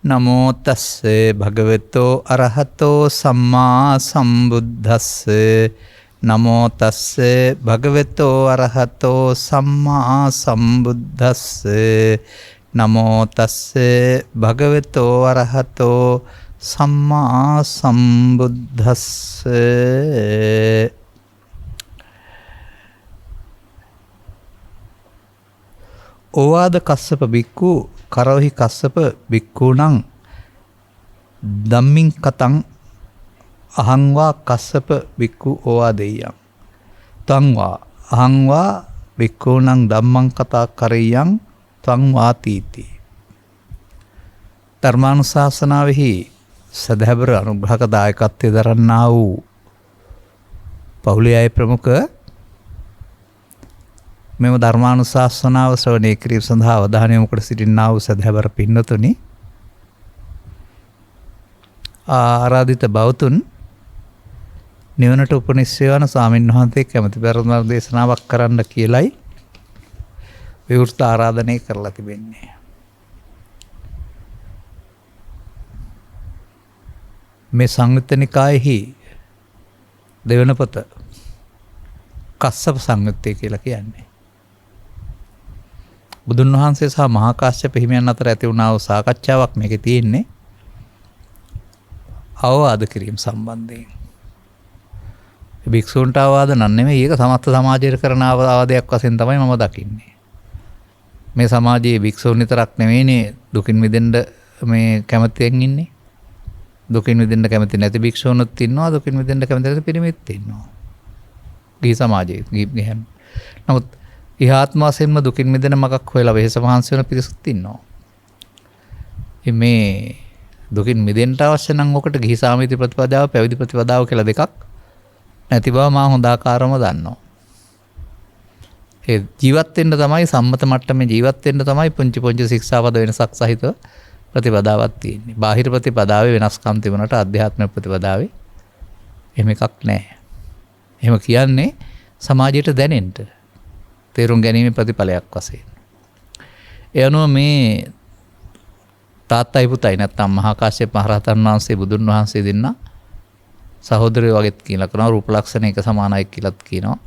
නමෝ තස්සේ භගවතෝ අරහතෝ සම්මා සම්බුද්දස්සේ නමෝ තස්සේ භගවතෝ අරහතෝ සම්මා සම්බුද්දස්සේ නමෝ තස්සේ භගවතෝ අරහතෝ සම්මා සම්බුද්දස්සේ. ඕවාද කස්සප බික්කු කරෝහි කස්සප බික්කුණං ධම්මින් කතං අහංවා කස්සප බික්කු ඕවාදෙය්‍යං තංවා අහංවා බික්කුණං ධම්මං කතා කරෙය්‍යං තංවා තීති. ධර්මානුශාසනාවෙහි සදහැබර අනුග්‍රහක දායකත්වය දරන්නා වූ පවුලේ අය ප්‍රමුඛ මෙම ධර්මානුශාසනාව ශ්‍රවණය කිරීම සඳහා අවධානය යොමු කර සිටින්නා වූ සදහැබර පින්වතුනි, ආරාධිත බෞතුන්, නිවනට උපනිශ්‍රය වන ස්වාමීන් වහන්සේ කැමැති පෙරදම දේශනාවක් කරන්න කියලයි විවෘත ආරාධනය කරලා තිබෙන්නේ. මේ සංයුත්ත නිකායෙහි දෙවන පොත කස්සප සංයුත්තය කියලා කියන්නේ. බුදුන් වහන්සේ සහ මහා කාශ්‍යප හිමියන් අතර ඇති වුණා වූ සාකච්ඡාවක් මේකේ තියෙන්නේ අවවාද කිරීම සම්බන්ධයෙන්. භික්ෂූන්ට අවවාද නන් නෙමෙයි, ඒක සමස්ත සමාජයට කරන අවවාදයක් වශයෙන් තමයි මම දකින්නේ. මේ සමාජයේ භික්ෂූන් විතරක් නෙමෙයිනේ දුකින් මිදෙන්න මේ කැමැත්තෙන් ඉන්නේ. දුකින් මිදෙන්න කැමති නැති භික්ෂූනුත් ඉන්නවා, දුකින් මිදෙන්න කැමති නැති පිරිමිත් ඉන්නවා. ගිහි සමාජයේ ගිහින්. නමුත් ඉහාත්ම වශයෙන්ම දුකින් මිදෙන මගක් හොයලා වෙහෙස මහන්සි වෙන පිරිසුත් ඉන්නවා. මේ දුකින් මිදෙන්න අවශ්‍ය නම් ඔකට ගිහි සාමිති ප්‍රතිපදාව, පැවිදි ප්‍රතිපදාව කියලා දෙකක් නැති බව මා හොඳාකාරවම දන්නවා. ඒ ජීවත් වෙන්න තමයි, සම්මත මට්ටමේ ජීවත් වෙන්න තමයි පුංචි පුංචි ශික්ෂාපද වෙනසක් සහිතව ප්‍රතිපදාවක් තියෙන්නේ. බාහිර ප්‍රතිපදාවේ වෙනස්කම් තිබුණාට අධ්‍යාත්මික ප්‍රතිපදාවේ එහෙම එකක් නැහැ. එහෙම කියන්නේ සමාජයට දැනෙන්න, තේරුම් ගැනීමේ ප්‍රතිඵලයක් වශයෙන්. ඒ අනුව මේ තාත්තයි පුතයි නැත්තම් මහා කාශ්‍යප මහ රහතන් වහන්සේ බුදුන් වහන්සේ දෙන්න සහෝදරයෝ වගේත් කියලා කරනවා. රූප ලක්ෂණ එක සමානයි කියලාත් කියනවා.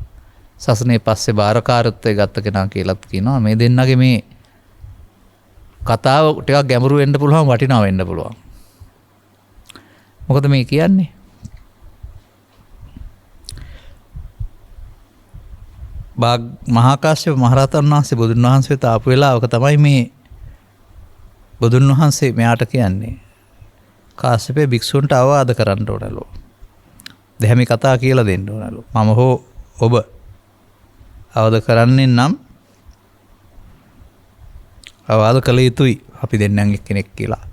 සසනේ පස්සේ බාරකාරත්වය ගත්ත කෙනා කියලාත් කියනවා. මේ දෙන්නගේ මේ කතාව ටිකක් ගැඹුරු වෙන්න පුළුවන්, වටිනා වෙන්න පුළුවන්. මොකද මේ කියන්නේ? මහා කාශ්‍යප මහ රහතන් වහන්සේ බුදුන් වහන්සේ තාපු වෙලාවක තමයි මේ බුදුන් වහන්සේ මෙයාට කියන්නේ කාශ්‍යපේ භික්ෂුන්ට අවවාද කරන්න ඕනලු. දැහැමි කතා කියලා දෙන්න ඕනලු. මම හෝ ඔබ අවවාද කරන්නේ නම් අවවාද කළ යුතුයි අපි දෙන්නන් එක්කෙනෙක් කියලා.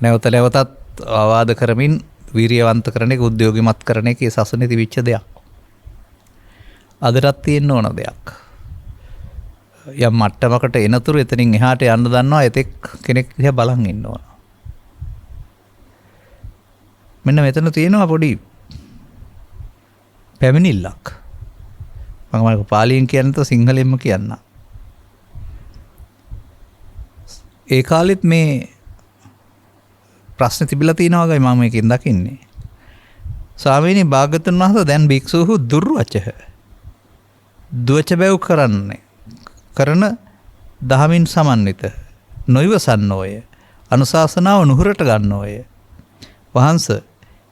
නැවත නැවතත් අවවාද කරමින් වීරියවන්ත කරන එක, උද්‍යෝගිමත් කරන එක ඒ සසුනේ තිබිච්ච දෙයක්. අදටත් තියෙන්න ඕන දෙයක්. යම් මට්ටමකට එනතුරු එතනින් එහාට යන්න දන්නවා, එතෙක් කෙනෙක් දිහා බලන් ඉන්න ඕන. මෙන්න මෙතන තියෙනවා පොඩි පැමිණිල්ලක්. මම පාලියෙන් කියන්නත් සිංහලෙන්ම කියන්න. ඒ කාලෙත් මේ ප්‍රශ්න තිබිලා තියෙනවා වගේ මම මේකෙන් දකින්නේ. ස්වාමීනි භාග්‍යවතුන් වහන්සේ දැන් භික්ෂූහු දුර්වචහ. දුවච බැව් කරන්නේ කරන දහමින් සමන්විත නොයිවසන්නෝය, අනුශාසනාව නුහුරට ගන්නෝය. වහන්ස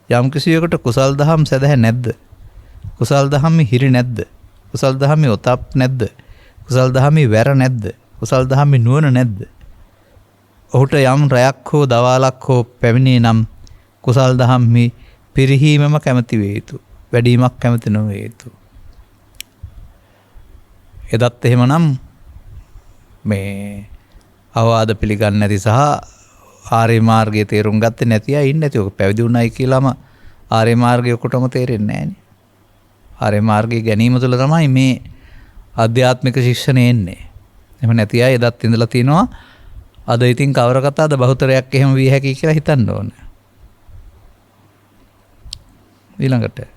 යම් කිසියකට කුසල් දහම් සැදැහැ නැද්ද? කුසල් දහම්මි හිරි නැද්ද? කුසල් දහම්මි ඔතප් නැද්ද? කුසල් දහම්මි වැර නැද්ද? කුසල් දහම්මි නුවණ නැද්ද? ඔහුට යම් රැයක් හෝ දවාලක් හෝ පැමිණේ නම් කුසල් දහම්මි පිරිහීමම කැමති වේ යුතු, වැඩිමක් කැමති නොවේ යුතු. එදත් එහෙමනම් මේ අවවාද පිළිගන්නේ නැති සහ ආර්ය මාර්ගයේ තේරුම් ගත්තේ නැති අය ඉන්නේ නැති. ඔක පැවිදි වුණයි කියලාම ආර්ය මාර්ගය ඔකොටම තේරෙන්නේ නැහනේ. ආර්ය මාර්ගයේ ගැනීම තුළ තමයි මේ ආධ්‍යාත්මික ශික්ෂණය එන්නේ. එහෙම නැති අය එදත් ඉඳලා තිනවා. අද ඉතින් කවර කතාවද බහුතරයක් එහෙම විය හැකියි කියලා හිතන්න ඕන. ඊළඟට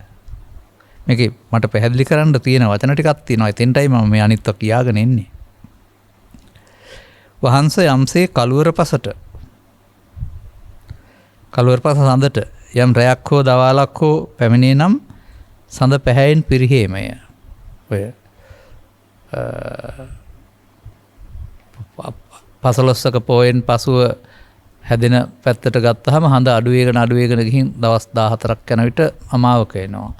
මේකේ මට පැහැදිලි කරන්න තියෙන වචන ටිකක් තියෙනවා. එතෙන්ටයි මම මේ අනිත්ව කියාගෙන ඉන්නේ. වහන්ස යම්සේ කළුවර පසට කළුවර පස සඳට යම් රැයක් හෝ දවාලක් හෝ පැමිණේ නම් සඳ පැහැයෙන් පිරිහීමය. ඔය පසළොස්වක පෝයෙන් පසුව හැදෙන පැත්තට ගත්තහම හඳ අඩුවේගෙන ගිහින් දවස් 14ක් යන විට අමාවක එනවා.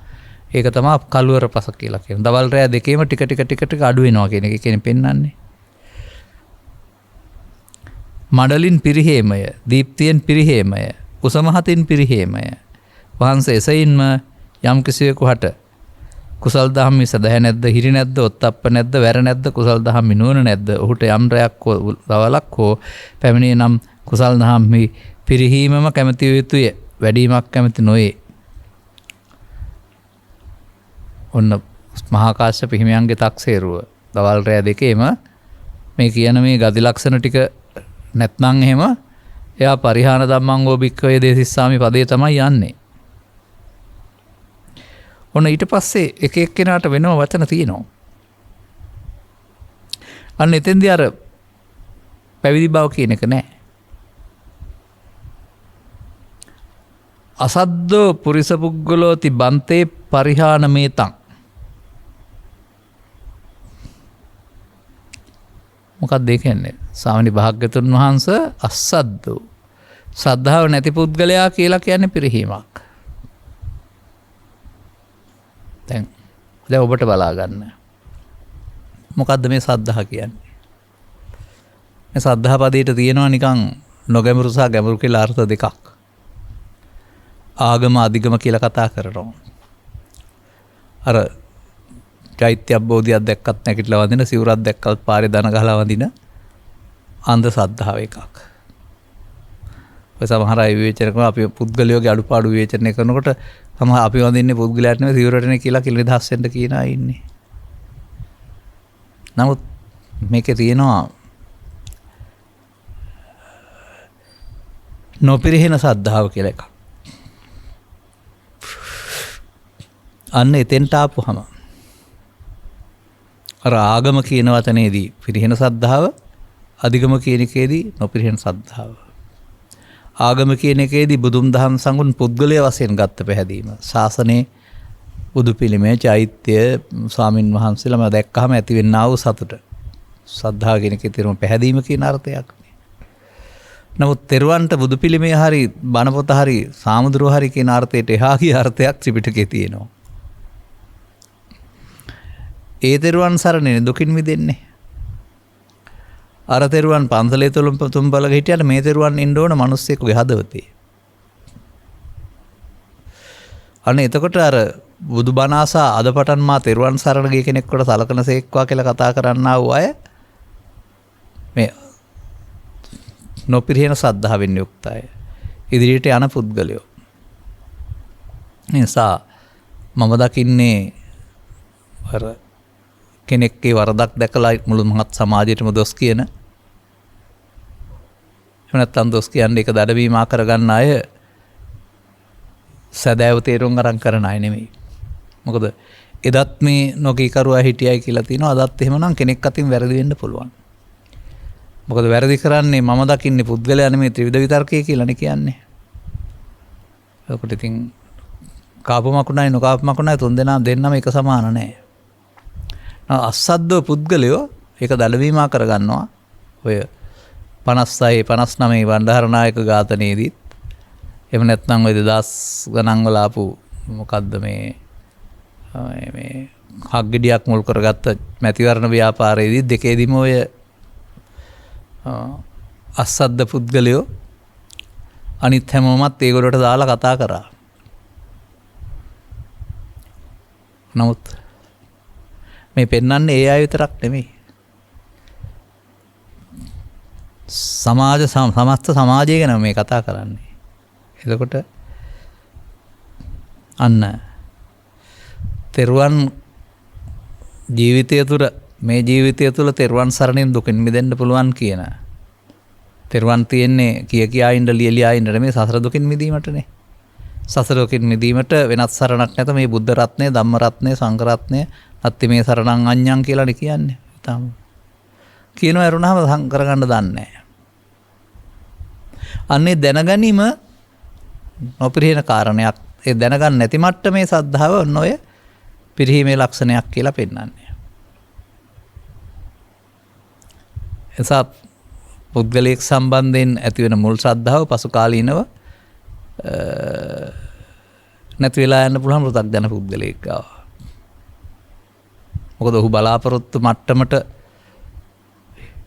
ඒක තමයි කළුවර පස කියලා කියන්නේ. දවල් රෑ දෙකේම ටික අඩු වෙනවා කියන එක කියන්නේ පෙන්වන්නේ. මඩලින් පිරිහීමය, දීප්තියෙන් පිරිහීමය, උසමහතින් පිරිහීමය. වහන්සේ එසයින්ම යම් කිසිවෙකුට කුසල් දහම් මිස දැහැ නැද්ද, හිරි නැද්ද, ඔත්තප්ප නැද්ද, වැර නැද්ද, කුසල් දහම් මිනුවන නැද්ද, ඔහුට යම් රැයක් හෝ දවලක් හෝ පැමිණේ නම් කුසල් දහම් පිරිහීමම කැමති යුතුය, වැඩිමක් කැමති නොවේ. ඔන්න මහා කාශ්‍යප හිමියන්ගේ තක්සේරුව දවල් රෑ දෙකේම මේ කියන මේ ගති ලක්ෂණ ටික නැත්නම් එහෙම එයා පරිහාන ධම්මංගෝ භික්ඛවේ දේසිස්සාමි පදේ තමයි යන්නේ. ඔන්න ඊට පස්සේ එක එක්කෙනාට වෙනම වචන තියෙනවා. අන්න එතෙන්දී අර පැවිදි බව කියන එක නෑ. අසද්දෝ පුරිස පුද්ගලෝති බන්තේ පරිහාන මේතං. මොකක්ද ඒ කියන්නේ? ස්වාමීනි භාග්‍යතුන් වහන්සේ අසද්දෝ සද්ධාව නැති පුද්ගලයා කියලා කියන්නේ පිරිහීමක්. දැන් ඔබට බලා ගන්න. මොකද්ද මේ සද්ධා කියන්නේ? මේ සද්ධා පදයට තියෙනවා නිකන් නොගැඹුරු සහ ගැඹුරු කියලා අර්ථ දෙකක්. ආගම අධිගම කියලා කතා කරනවා. අර චෛත්‍ය බෝධියක් දැක්කත් නැගිටලා වඳින, සිවුරක් දැක්කත් පාරේ දන ගහලා වඳින අන්ධ සද්ධාව එකක්. ඔය සමහර අය විවේචන කරනවා අපි පුද්ගලයෝගේ අඩුපාඩු විවේචනය කරනකොට සමහර අපි වඳින්නේ පුද්ගලයාට නෙවෙයි සිවුරටනේ කියලා නිදහස් වෙන්න කියන අය ඉන්නේ. නමුත් මේකේ තියෙනවා නොපිරිහෙන සද්ධාව කියලා එකක්. අන්න එතෙන්ට ආපුහම අර ආගම කියන වචනේදී පිරිහෙන සද්ධාව, අධිගම කියන එකේදී නොපිරිහෙන සද්ධාව. ආගම කියන එකේදී බුදුන් දහම් සංගුණ පුද්ගලයා වශයෙන් ගත්ත පැහැදීම. ශාසනයේ බුදු පිළිමය, චෛත්‍ය, ස්වාමින් වහන්සේලාම දැක්කහම ඇතිවෙනා වූ සතුට. සද්ධා කියන එකේ තියෙන පැහැදීම කියන අර්ථයක්. නමුත් තෙරුවන්ට බුදු පිළිමය හරි, බණ පොත හරි, සාමුද්‍රෝ හරි කියන අර්ථයට එහා ගිය අර්ථයක් ත්‍රිපිටකයේ තියෙනවා. ඒ තෙරුවන් සරණනේ දුකින් මිදෙන්නේ. අර තෙරුවන් පන්සලේ තුම්බලක හිටියට මේ තෙරුවන් ඉන්න ඕන මිනිස්සෙකුගේ හදවතේ. අනේ එතකොට අර බුදු බණ ආසා අද පටන් මා තෙරුවන් සරණ ගිය කෙනෙක්ට සලකන සේක්වා කියලා කතා කරන්නා වූ අය මේ නොපිරිහෙන සද්ධාවෙන් යුක්ත අය. ඉදිරියට යන පුද්ගලයෝ. නිසා මම දකින්නේ අර කෙනෙක්ගේ වරදක් දැකලා මුළු මහත් සමාජයටම දොස් කියන, එහෙම නැත්නම් දොස් කියන්නේ ඒක දඩවීමා කරගන්න අය සදෑව තේරුම් අරන් කරන අය නෙමෙයි. මොකද එදත් මේ නොකීකරුවා හිටියයි කියලා තියෙනවා. අදත් එහෙමනම් කෙනෙක් අතින් වැරදි වෙන්න පුළුවන්. මොකද වැරදි කරන්නේ මම දකින්නේ පුද්ගලයා නෙමෙයි ත්‍රිවිධ විතර්කය කියලානේ කියන්නේ. ඒකට ඉතින් කාපු මකුණයි නොකාපු මකුණයි තුන් දෙන්නම එක සමාන නැහැ. අසද්දෝ පුද්ගලයෝ ඒක දඩවීමා කරගන්නවා. ඔය 56 59 වණ්ඩාරනායක ඝාතනයේදීත් එහෙම නැත්නම් ඔය 2000 ගණන් වල ආපු මොකද්ද මේ හග්ගෙඩියක් මුල් කරගත්ත මැතිවරණ ව්‍යාපාරයේදී දෙකේදීම ඔය අසද්ද පුද්ගලයෝ අනිත් හැමෝමත් ඒගොල්ලෝට දාලා කතා කරා. නමුත් මේ පෙන්වන්නේ ඒ අය විතරක් නෙමෙයි. සමස්ත සමාජය ගැන මේ කතා කරන්නේ. එතකොට අන්න තෙරුවන් ජීවිතය තුළ මේ ජීවිතය තුළ තෙරුවන් සරණින් දුකින් මිදෙන්න පුළුවන් කියන තෙරුවන් තියෙන්නේ කියා ඉන්න ලියලියා ඉන්න මේ සසර දුකින් මිදීමටනේ. සසර දුකින් මිදීමට වෙනත් සරණක් නැත. මේ බුද්ධ රත්නය, ධම්ම රත්නය, සංඝ රත්නය අත්ති මේ සරණං අඤ්ඤං කියලානේ කියන්නේ. තාම කියනවා ඇරුණාම කරගන්න දන්නේ නැහැ. අන්නේ දැනගැනීම නොපිරිහෙන කාරණයක්. ඒ දැනගන්න නැති මට්ටමේ සද්ධාව ඔන්න ඔය පිරිහීමේ ලක්ෂණයක් කියලා පෙන්වන්නේ. එසා පුද්ගලයෙක් සම්බන්ධයෙන් ඇතිවෙන මුල් ශ්‍රද්ධාව පසු කාලීනව නැති වෙලා යන්න පුළුවන් පෘථග්ජන පුද්ගලයෙක් ගාව. මොකද ඔහු බලාපොරොත්තු මට්ටමට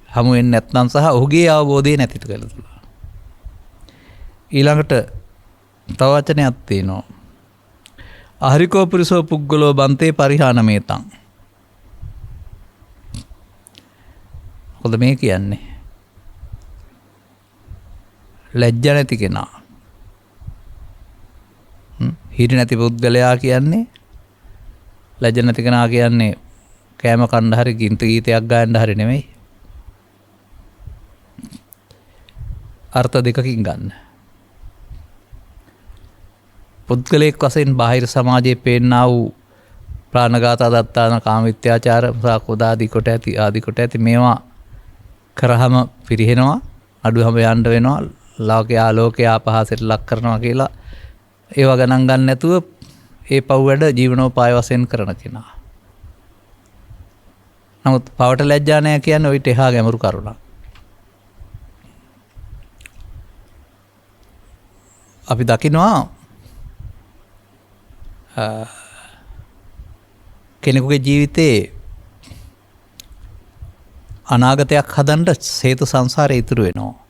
හමු වෙන්නේ නැත්නම් සහ ඔහුගේ අවබෝධය නැතිට කළ තුල. ඊළඟට තව වචනයක් තියෙනවා. අහරිකෝ පුරිසෝ පුද්ගලෝ බන්තේ පරිහානමේතං. මොකද මේ කියන්නේ? ලැජ්ජ නැති කෙනා. හිරි නැති පුද්ගලයා කියන්නේ ලැජ්ජ නැති කෙනා කියන්නේ කෑම කන්න හරි ගින්ත ගීතයක් ගායන්න හරි නෙමෙයි. අර්ථ දෙකකින් ගන්න. පුද්ගලයෙක් වශයෙන් බාහිර සමාජයේ පේන්නා වූ ප්‍රාණඝාත දත්තාන කාමවිත්‍යාචාර සාකෝදාදී කොට ඇති මේවා කරාම පිරිහෙනවා අඩුවම යන්න වෙනවා ලෝකයේ ආලෝකයේ අපහාසයට ලක් කරනවා කියලා ඒව ගණන් ගන්න නැතුව ඒ පව් වැඩ ජීවනෝපාය වශයෙන් කරන කෙනා. නමුත් පවට ලැජ්ජා නැහැ කියන්නේ ඔයිට එහා ගැඹුරු කරුණක්. අපි දකිනවා කෙනෙකුගේ ජීවිතේ අනාගතයක් හදන්න හේතු සංසාරේ ඉතුරු වෙනවා.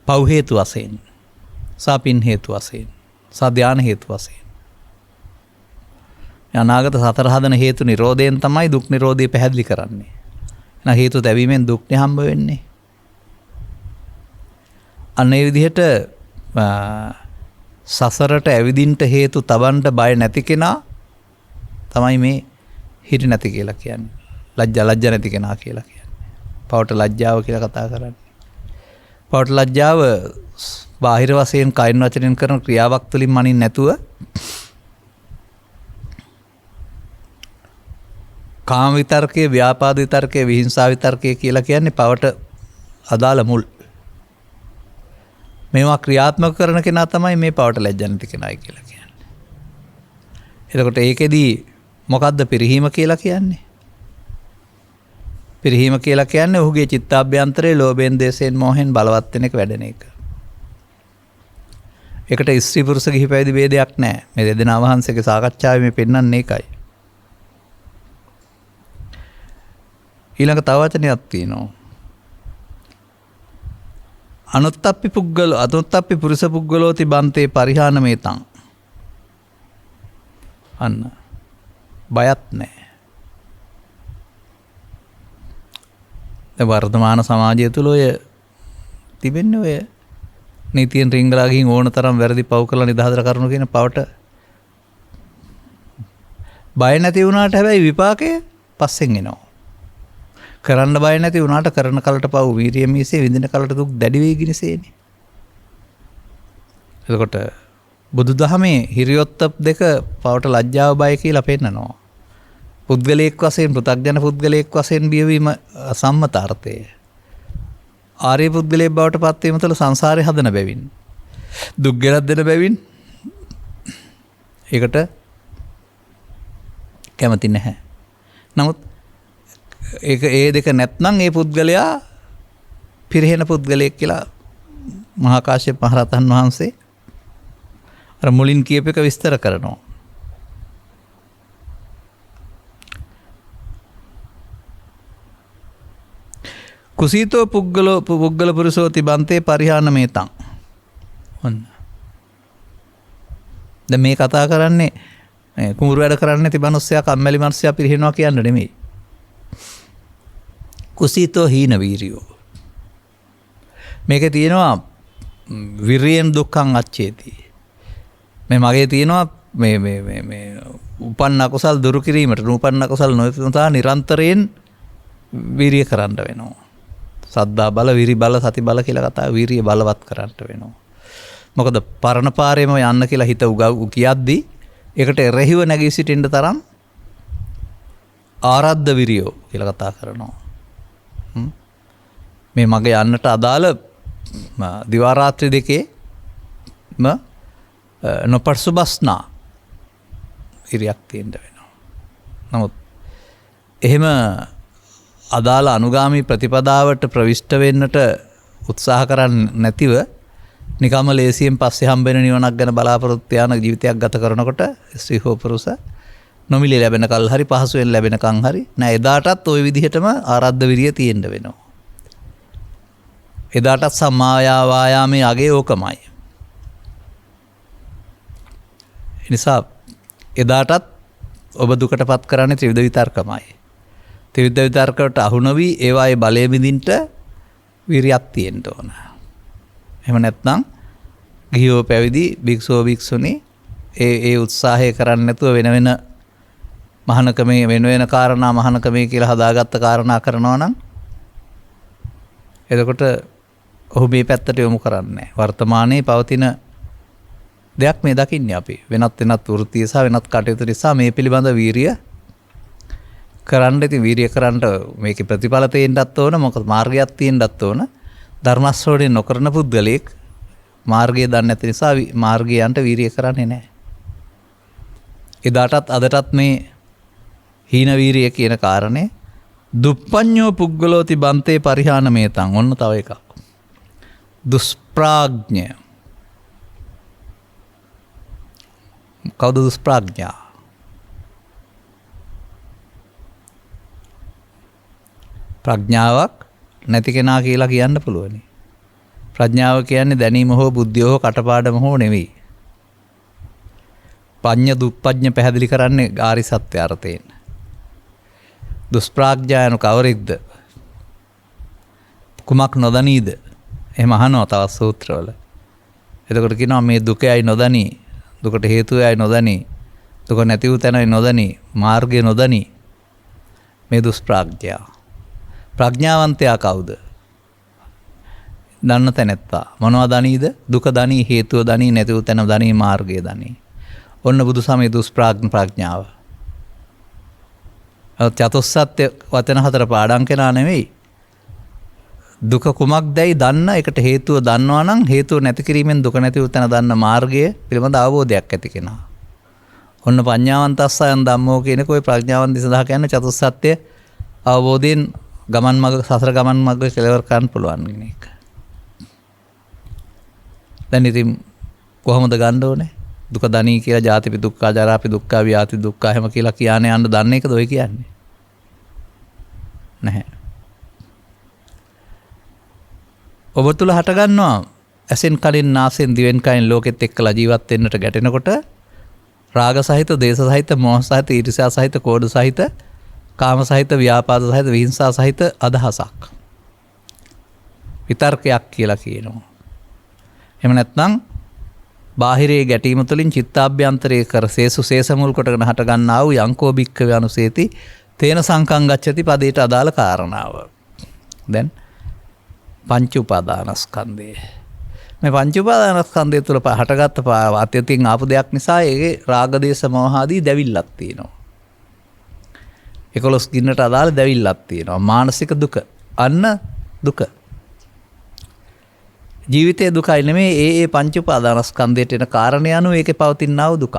පව් හේතු වශයෙන්, සාපින් හේතු වශයෙන්, සාධ්‍යාන හේතු වශයෙන්. අනාගත සතර හදන හේතු නිරෝධයෙන් තමයි දුක් නිරෝධය පැහැදිලි කරන්නේ. එහෙනම් හේතු තැබීමෙන් දුක්නේ හම්බ වෙන්නේ. අනේ විදිහට සසරට ඇවිදින්ට හේතු තබන්න බය නැති කෙනා තමයි මේ හිරි නැති කියලා කියන්නේ. ලැජ්ජ නැති කෙනා කියලා කියන්නේ. පවට ලැජ්ජාව කියලා කතා කරන්නේ. පවට ලැජ්ජාව බාහිර වශයෙන් කයින් වචනෙන් කරන ක්‍රියාවක් තුළින් මනින් නැතුව කාම විතර්කයේ, ව්‍යාපාද විතර්කයේ, විහිංසා විතර්කයේ කියලා කියන්නේ පවට අදාළ මුල්. මේවා ක්‍රියාත්මක කරන කෙනා තමයි මේ පවට ලැජ්ජ නැති කෙනායි කියලා කියන්නේ. එතකොට ඒකෙදී මොකද්ද පිරිහීම කියලා කියන්නේ? පිරිහීම කියලා කියන්නේ ඔහුගේ චිත්තාභ්‍යන්තරයේ ලෝභයෙන්, දේශයෙන්, මෝහෙන් බලවත් වෙන එක වැඩෙන එක. ඒකට ස්ත්‍රී පුරුෂ ගිහි පැවිදි ભેදයක් නැහැ. මේ දෙදෙනා වහන්සේගේ සාකච්ඡාවේ මේ පෙන්වන්නේ ඒකයි. ඊළඟ තව වචනයක් තියෙනවා. අනුත්තප්පි පුරුෂ පුද්ගලෝති බන්තේ පරිහානමේතං. අන්න බයත් නැහැ. වර්තමාන සමාජය තුළ ඔය තිබෙන්නේ ඔය නීතියෙන් රිංගලා ගිහින් ඕන තරම් වැරදි පව් කරලා නිදහතර කරුණු කියන පවට බය නැති වුණාට හැබැයි විපාකය පස්සෙන් එනවා. කරන්න බය නැති වුණාට කරන කලට පව් වීරිය මිසේ විඳින කලට දුක් දැඩි වේගිනසේනේ. එතකොට බුදුදහමේ හිරියොත්ප් දෙක පවට ලැජ්ජාව බය කියලා පෙන්නනවා. පුද්ගලයෙක් වශයෙන්, පෘථග්ජන පුද්ගලයෙක් වශයෙන් බියවීම සම්මතාර්ථය. ආර්ය පුද්ගලයෙක් බවට පත් වීම තුළ සංසාරේ හදන බැවින්, දුක් ගෙනත් දෙන බැවින් ඒකට කැමති නැහැ. නමුත් ඒ දෙක නැත්නම් ඒ පුද්ගලයා පිරිහෙන පුද්ගලයෙක් කියලා මහා කාශ්‍යප මහ රහතන් වහන්සේ අර මුලින් කියප එක විස්තර කරනවා. කුසීතෝ පුද්ගල පුරුෂෝති බන්තේ පරිහානමේතං. ඔන්න. දැන් මේ කතා කරන්නේ කුඹුරු වැඩ කරන්නේ නැති මිනිස්සයා කම්මැලි මිනිස්සයා පිරිහෙනවා කියන්න නෙමෙයි. කුසීතෝ හීන වීරියෝ. මේකේ තියෙනවා විරියෙන් දුක්ඛං අච්චේති. මේ මගේ තියෙනවා මේ උපන්න අකුසල් දුරු කිරීමට නූපන්න අකුසල් නොයතුතා නිරන්තරයෙන් වීරිය කරන්න වෙනවා. සද්දා බල, විරි බල, සති බල කියලා කතා වීරිය බලවත් කරන්න වෙනවා. මොකද පරණ පාරේම යන්න කියලා හිත කියද්දී ඒකට එරෙහිව නැගී සිටින්න තරම් ආරද්ධ විරියෝ කියලා කතා කරනවා. මේ මගේ යන්නට අදාළ දිවා රාත්‍රී දෙකේම නොපර්සුබස්නා ඉරියක් තියෙන්න වෙනවා. නමුත් එහෙම අදාළ අනුගාමී ප්‍රතිපදාවට ප්‍රවිෂ්ඨ වෙන්නට උත්සාහ කරන්නේ නැතිව නිකම්ම ලේසියෙන් පස්සේ හම්බෙන නිවනක් ගැන බලාපොරොත්තු යන ජීවිතයක් ගත කරනකොට ස්ත්‍රී හෝ පුරුෂ නොමිලේ ලැබෙනකල් හරි පහසුවෙන් ලැබෙනකන් හරි නෑ එදාටත් ওই විදිහටම ආරද්ධ විරිය තියෙන්න වෙනවා. එදාටත් සම්මායා වායාමයේ අගේ ඕකමයි. නිසා එදාටත් ඔබ දුකටපත් කරන්නේ ත්‍රිවිධ විතර්කමයි. ත්‍රිවිධ විතර්කයට අහු නොවි ඒවායේ බලය බිඳින්ට විරියක් තියෙන්න ඕන. එහෙම නැත්නම් ගිහියෝ පැවිදි භික්ෂුව භික්ෂුණී ඒ උත්සාහය කරන්නේ නැතුව වෙන වෙන මහානකමේ වෙන වෙන කාරණා මහානකමේ කියලා හදාගත්ත කාරණා කරනවා නම් එතකොට ඔහු මේ පැත්තට යොමු කරන්නේ වර්තමානයේ පවතින දෙයක් මේ දකින්නේ අපි වෙනත් වෘත්තීය සහ වෙනත් කටයුතු නිසා මේ පිළිබඳ වීරිය කරන්න ඉතින් වීරිය කරන්න මේකේ ප්‍රතිඵල තේන්නත් ඕන මොකද මාර්ගයක් තියෙන්නත් ඕන ධර්ම ශ්‍රවණය නොකරන පුද්ගලෙක් මාර්ගය දන්නේ නැති නිසා මාර්ගයන්ට වීරිය කරන්නේ නැහැ. එදාටත් අදටත් මේ හීන වීරිය කියන කාරණේ දුප්පඤ්ඤෝ පුද්ගලෝති බන්තේ පරිහාන මේතං ඔන්න තව එකක්. දුෂ්ප්‍රාඥය. කවුද දුෂ්ප්‍රාඥා? ප්‍රඥාවක් නැති කෙනා කියලා කියන්න පුළුවනි. ප්‍රඥාව කියන්නේ දැනීම හෝ බුද්ධිය හෝ කටපාඩම හෝ නෙවෙයි. පඤ්ඤ දුප්පඤ්ඤ පැහැදිලි කරන්නේ ආරි සත්‍ය අර්ථයෙන්. දුෂ්ප්‍රාඥායන කවරෙක්ද? කුමක් නොදනීද? එහෙම අහනවා තවත් සූත්‍රවල. එතකොට කියනවා මේ දුකයි නොදනී, දුකට හේතුවයි නොදනී, දුක නැති වූ තැනයි නොදනී, මාර්ගය නොදනී. මේ දුෂ්ප්‍රාඥයා. ප්‍රඥාවන්තයා කවුද? දන්න තැනැත්තා. මොනවා දනීද? දුක දනී, හේතුව දනී, නැති වූ තැන දනී, මාර්ගය දනී. ඔන්න බුදු සමයේ දුෂ්ප්‍රාඥ ප්‍රඥාව. චතුස්සත්‍ය වචන හතර පාඩම් කෙනා නෙවෙයි. දුක කුමක්දයි දන්න එකට හේතුව දන්නවා නම් හේතුව නැති කිරීමෙන් දුක නැති වූ තැන දන්න මාර්ගය පිළිබඳ අවබෝධයක් ඇති කෙනා. ඔන්න පඤ්ඤාවන්තස්සයන් ධම්මෝ කියන කෝයි ප්‍රඥාවන්ත සඳහා කියන්නේ චතුස්සත්‍ය අවබෝධයෙන් ගමන් මඟ සසර ගමන් මඟ කෙලවර කරන්න පුළුවන් කියන එක. දැන් ඉතින් කොහොමද ගන්න ඕනේ? දුක දනී කියලා ජාතිපි දුක්ඛ, ජරාපි දුක්ඛ, ව්‍යාධි දුක්ඛ එහෙම කියලා කියන්නේ යන්න දන්න එකද ඔය කියන්නේ? නැහැ. ඔබ තුල හට ගන්නවා ඇසෙන් කලින් නාසෙන් දිවෙන් කයින් ලෝකෙත් එක්කලා ජීවත් වෙන්නට ගැටෙනකොට රාග සහිත, දේශ සහිත, මෝහ සහිත, ඊර්ෂ්‍යා සහිත, කෝධ සහිත, කාම සහිත, ව්‍යාපාද සහිත, විහිංසා සහිත අදහසක්. විතර්කයක් කියලා කියනවා. එහෙම නැත්නම් බාහිරයේ ගැටීම තුළින් චිත්තාභ්‍යන්තරයේ කර සේසු සේස මුල් කොටගෙන හට ගන්නා වූ යංකෝ භික්ඛවේ අනුසේති තේන සංකං ගච්ඡති පදයට අදාළ කාරණාව. දැන් පංච උපාදානස්කන්ධය. මේ පංච උපාදානස්කන්ධය තුළ හටගත්ත අත්‍යතින් ආපු දෙයක් නිසා ඒකේ රාග දේශ මොහ ආදී දැවිල්ලක් තියෙනවා. 11 ගින්නට අදාළ දැවිල්ලක් තියෙනවා. මානසික දුක. අන්න දුක. ජීවිතයේ දුකයි නෙමෙයි ඒ පංච උපාදානස්කන්ධයට එන කාරණේ අනුව ඒකේ පවතිනා වූ දුක.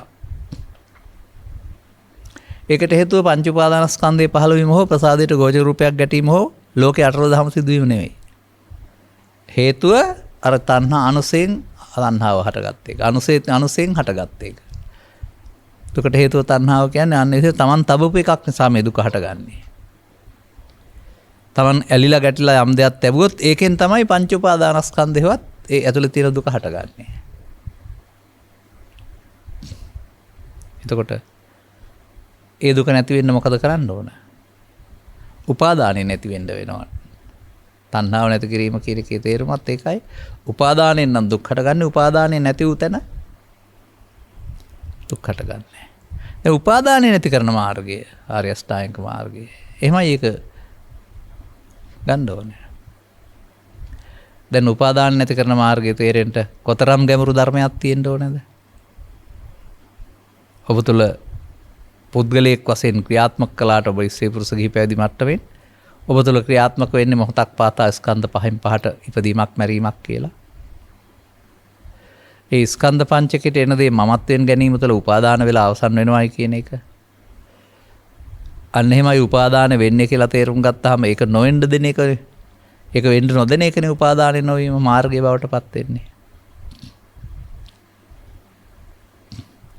ඒකට හේතුව පංච උපාදානස්කන්ධයේ පහළ වීම හෝ ප්‍රසාදයට ගෝචර රූපයක් ගැටීම හෝ ලෝකේ අටලෝ දහම සිදුවීම නෙමෙයි. හේතුව අර තණ්හා අනුසයෙන් තණ්හාව හටගත්ත එක. අනුසයෙන් හටගත්ත එක. දුකට හේතුව තණ්හාව කියන්නේ අන්න ඒ තමන් තබපු එකක් නිසා මේ දුක හටගන්නේ. තමන් ඇලිලා ගැටිලා යම් දෙයක් ලැබුවොත් ඒකෙන් තමයි පංච උපාදානස්කන්ධයවත් ඒ ඇතුළේ තියෙන දුක හටගන්නේ. එතකොට ඒ දුක නැති වෙන්න මොකද කරන්න ඕන? උපාදානෙ නැති වෙන්න වෙනවා. තණ්හාව නැති කිරීම කියන එකේ තේරුමත් ඒකයි. උපාදානෙන් නම් දුක් හටගන්නේ. උපාදානෙ නැති වූ තැන දුක් හටගන්නේ. දැන් උපාදානෙ නැති කරන මාර්ගය ආර්ය අෂ්ටාංගික මාර්ගය. එහෙමයි ඒක ගන්න ඕනේ. දැන් උපාදාන නැති කරන මාර්ගය තේරෙන්න කොතරම් ගැඹුරු ධර්මයක් තියෙන්න ඕනේද? ඔබ තුල පුද්ගලයෙක් වශයෙන් ක්‍රියාත්මක කළාට ඔබ ස්ත්‍රී පුරුෂ ගිහි පැවිදි මට්ටමින් ඔබ තුළ ක්‍රියාත්මක වෙන්නේ මොහොතක් පාතා ස්කන්ධ පහෙන් පහට ඉපදීමක් මැරීමක් කියලා. ඒ ස්කන්ධ පංචකයට එන දේ මමත්වයෙන් ගැනීම තුළ උපාදාන වෙලා අවසන් වෙනවයි කියන එක. අන්න එහෙමයි උපාදාන වෙන්නේ කියලා තේරුම් ගත්තාම ඒක නොවෙන්න දෙන එක, ඒක වෙන්න නොදෙන එකනේ උපාදානෙ නොවීම මාර්ගය බවට පත් වෙන්නේ.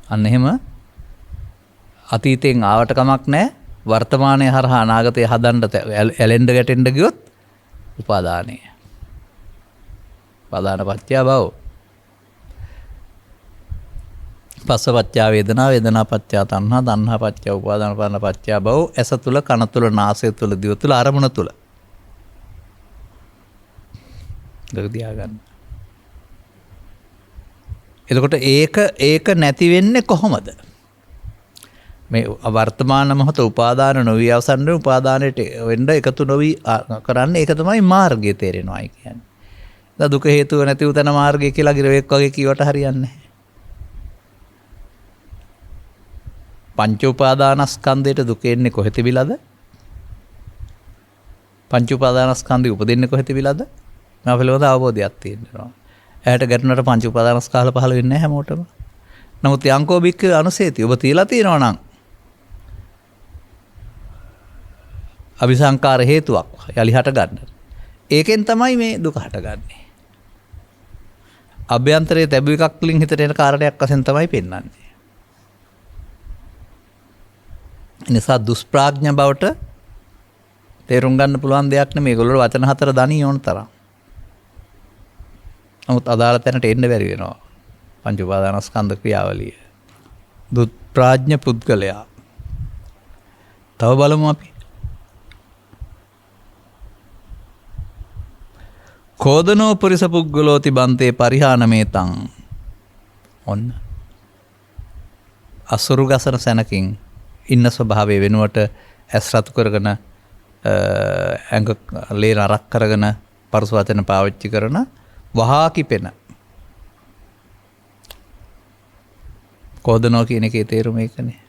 අන්න එහෙම අතීතයෙන් ආවට කමක් නැහැ. වර්තමානයේ හරහා අනාගතය හදන්න ඇලෙන්න ගැටෙන්න ගියොත් උපාදානය. උපාදාන පත්‍ය භව. පස්සපච්චා වේදනා, වේදනා පච්චා තණ්හා, තණ්හා පච්චා උපාදාන, උපාදාන පච්චා භව. ඇස තුල, කන තුල, නාසය තුල, දිව තුල, අරමුණ තුල. ගතියා ගන්න. එතකොට ඒක නැති වෙන්නේ කොහොමද? මේ වර්තමාන මොහොත උපාදාන නොවි අවසන් වෙන උපාදානයට වෙන්න එකතු නොවි කරන්නේ ඒක තමයි මාර්ගය තේරෙනවායි කියන්නේ. දැන් දුක හේතුව නැති උතන මාර්ගය කියලා ගිරවෙක් වගේ කීවට හරියන්නේ නැහැ. පංච උපාදානස්කන්ධයට දුක එන්නේ කොහෙ තිබිලාද? පංච උපාදානස්කන්ධය උපදින්නේ කොහෙ තිබිලාද? මම පිළිවෙත අවබෝධයක් තියෙනවා. ඇයට ගැටුණට පංච උපාදානස්කන්ධ පහළ වෙන්නේ නැහැ හැමෝටම. නමුත් යංකෝ බික්ක අනුසේති ඔබ තියලා තියෙනවා නම් අபிසංකාර හේතුවක් යලි හට ගන්න. ඒකෙන් තමයි මේ දුක හටගන්නේ. අභ්‍යන්තරයේ තැබු එකක් වලින් හිතට එන කාරණයක් වශයෙන් තමයි පෙන්වන්නේ. නිසා දුෂ්ප්‍රඥ බවට තේරුම් ගන්න පුළුවන් දෙයක් නෙමෙයි. මේගොල්ලෝ වචන හතර දණී ඕන තරම්. නමුත් අදාළ තැනට එන්න බැරි වෙනවා. පංච උපාදානස්කන්ධ ක්‍රියාවලිය. දුෂ්ප්‍රඥ පුද්ගලයා. තව බලමු අපි. කෝදනෝ පුරිස පුද්ගලෝති බන්තේ පරිහානමේතං. ඔන්න. අසුරු ගසන සැනකින් ඉන්න ස්වභාවය වෙනුවට ඇස් රතු කරගෙන ඇඟ ලේ නරක් කරගෙන පරස වචන පාවිච්චි කරන වහා කිපෙන. කෝදනෝ කියන එකේ තේරුම ඒකනේ.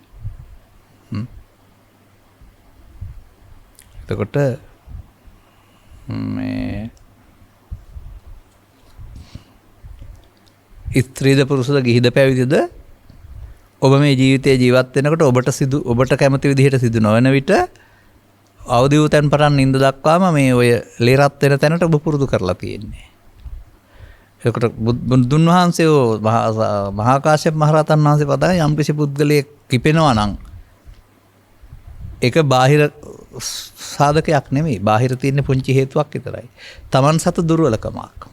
එතකොට මේ ස්ත්‍රීද පුරුෂද ගිහිද පැවිදිද ඔබ මේ ජීවිතයේ ජීවත් වෙනකොට ඔබට කැමති විදිහට සිදු නොවන විට අවදි වූ තැන් පටන් නිින්ද දක්වාම මේ ඔය ලේ රත් වෙන තැනට ඔබ පුරුදු කරලා තියෙන්නේ. එතකොට බුදුන් වහන්සේ මහා කාශ්‍යප මහ රහතන් වහන්සේ පදා යම්කිසි පුද්ගලයෙක් කිපෙනවා නම් ඒක බාහිර සාධකයක් නෙමෙයි. බාහිර තියෙන පුංචි හේතුවක් විතරයි. Taman සතු දුර්වලකමක්.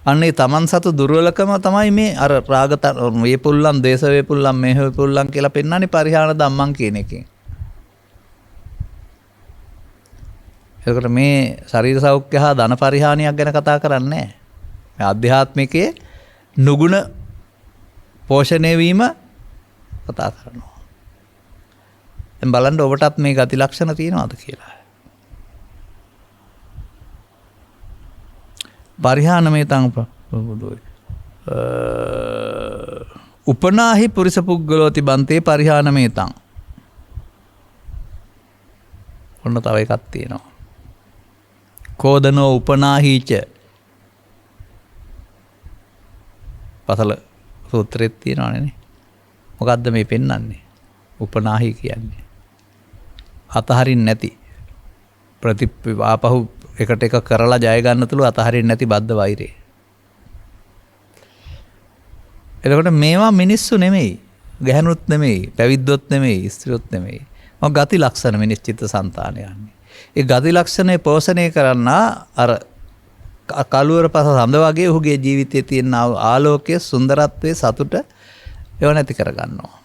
අන්නේ Taman සතු දුර්වලකම තමයි මේ අර රාග වේපුල්ලන්, දේශ වේපුල්ලන්, මේහ වේපුල්ලන් කියලා පෙන්නන්නේ පරිහාන ධම්මං කියන එකෙන්. එතකොට මේ ශරීර සෞඛ්‍ය හා ධන පරිහානියක් ගැන කතා කරන්නේ නැහැ. මේ ආධ්‍යාත්මිකයේ නුගුණ පෝෂණය වීම කතා කරනවා. දැන් බලන්න ඔබටත් මේ ගති ලක්ෂණ තියෙනවද කියලා. පරිහානමේතං උපනාහි පුරිස පුද්ගලෝති බන්තේ පරිහානමේතං. ඔන්න තව එකක් තියෙනවා. කෝදනෝ උපනාහිච. පසල සූත්‍රෙත් තියෙනවනේ. මොකද්ද මේ පෙන්වන්නේ? උපනාහි කියන්නේ අතහරින්න නැති ආපහු එකට එක කරලා ජය ගන්න තුළු අතහරින්න නැති බද්ධ වෛරය. එතකොට මේවා මිනිස්සු නෙමෙයි, ගැහණුත් නෙමෙයි, පැවිද්දොත් නෙමෙයි, ස්ත්‍රියොත් නෙමෙයි. මොකක් ගති ලක්ෂණ මිනිස් චිත්ත සංතානය යන්නේ. ඒ ගති ලක්ෂණය පෝෂණය කරන්න අර කලුවර පස සඳ වගේ ඔහුගේ ජීවිතයේ තියෙන ආලෝකයේ සුන්දරත්වයේ සතුට ඒව නැති කරගන්නවා.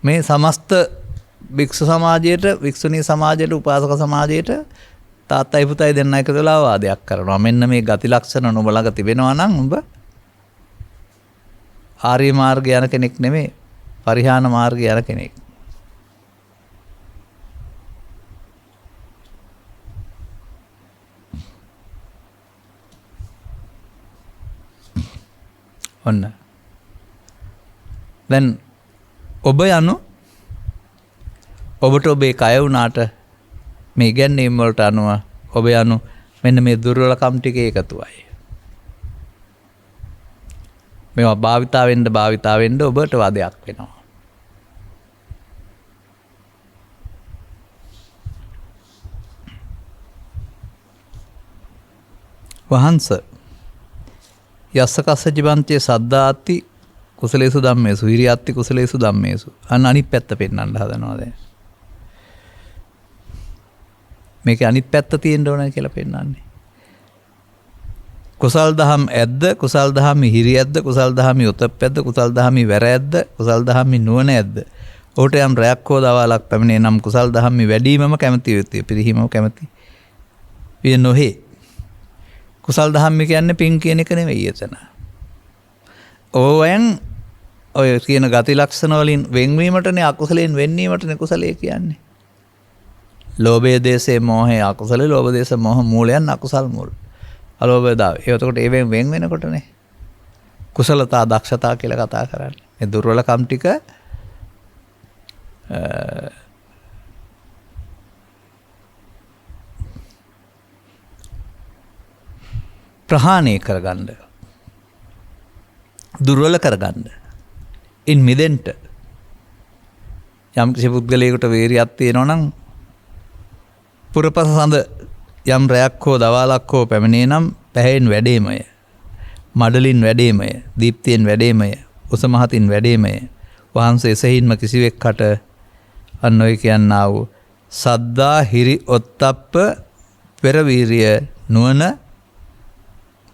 මේ සමස්ත භික්ෂු සමාජයට, වික්ෂුණී සමාජයට, උපාසක සමාජයට තාත්තයි පුතයි දෙන්න එකතු වෙලා වාදයක් කරනවා. මෙන්න මේ ගති ලක්ෂණ නුඹ ළඟ තිබෙනවා නම් උඹ ආර්ය මාර්ගය යන කෙනෙක් නෙමෙයි, පරිහාන මාර්ගය යන කෙනෙක්. ඔන්න. දැන් ඔබ යනු ඔබට ඔබේ කය වුණාට මේ ඉගැන්වීම් වලට අනුව ඔබ යනු මෙන්න මේ දුර්වලකම් ටික එකතුවයි. මේවා භාවිතා වෙන්න ඔබට වදයක් වෙනවා. වහන්ස යස්ස කස්ස ජීවන්තයේ සද්දාති කුසලේසු ධම්මේසු හිරියත්ති කුසලේසු ධම්මේසු. අන්න අනිත් පැත්ත පෙන්වන්න හදනවා දැන්. මේකේ අනිත් පැත්ත තියෙන්න ඕන කියලා පෙන්වන්නේ. කුසල් දහම් ඇද්ද, කුසල් දහම් හිරියද්ද, කුසල් දහම් උතප්පැද්ද, කුසල් දහම් වැරැද්ද, කුසල් දහම් නුවණ ඇද්ද. ඔහුට යම් රැයක් හෝ දවාලක් පැමිණේ නම් කුසල් දහම් වැඩිමම කැමති යුතුය. පිරිහීමම කැමති විය නොහේ. කුසල් දහම් කියන්නේ පින් කියන එක නෙවෙයි එතන. ඕවෙන් ඔය කියන ගති ලක්ෂණ වලින් වෙන්වීමටනේ අකුසලයෙන් වෙන්වීමටනේ කුසලයේ කියන්නේ. ලෝභය දේශේ මෝහය අකුසල, ලෝභ දේශ මෝහ මූලයන් අකුසල් මූල. අලෝභය දාව. එතකොට ඒවෙන් වෙන් වෙනකොටනේ කුසලතා දක්ෂතා කියලා කතා කරන්නේ. මේ දුර්වලකම් ටික ප්‍රහාණය කරගන්න, දුර්වල කරගන්න, ඉන් මිදෙන්න යම් කිසි පුද්ගලයෙකුට වීරියක් තියෙනවා නම් පුරපස සඳ යම් රැයක් හෝ දවාලක් හෝ පැමිණේ නම් පැහැයෙන් වැඩේමය, මඩලින් වැඩේමය, දීප්තියෙන් වැඩේමය, උසමහතින් වැඩේමය. වහන්සේ එසෙහින්ම කිසිවෙක්කට අන්න ඔය කියන්නා වූ සද්දා හිරි ඔත්තප්ප පෙරවීරිය නුවණ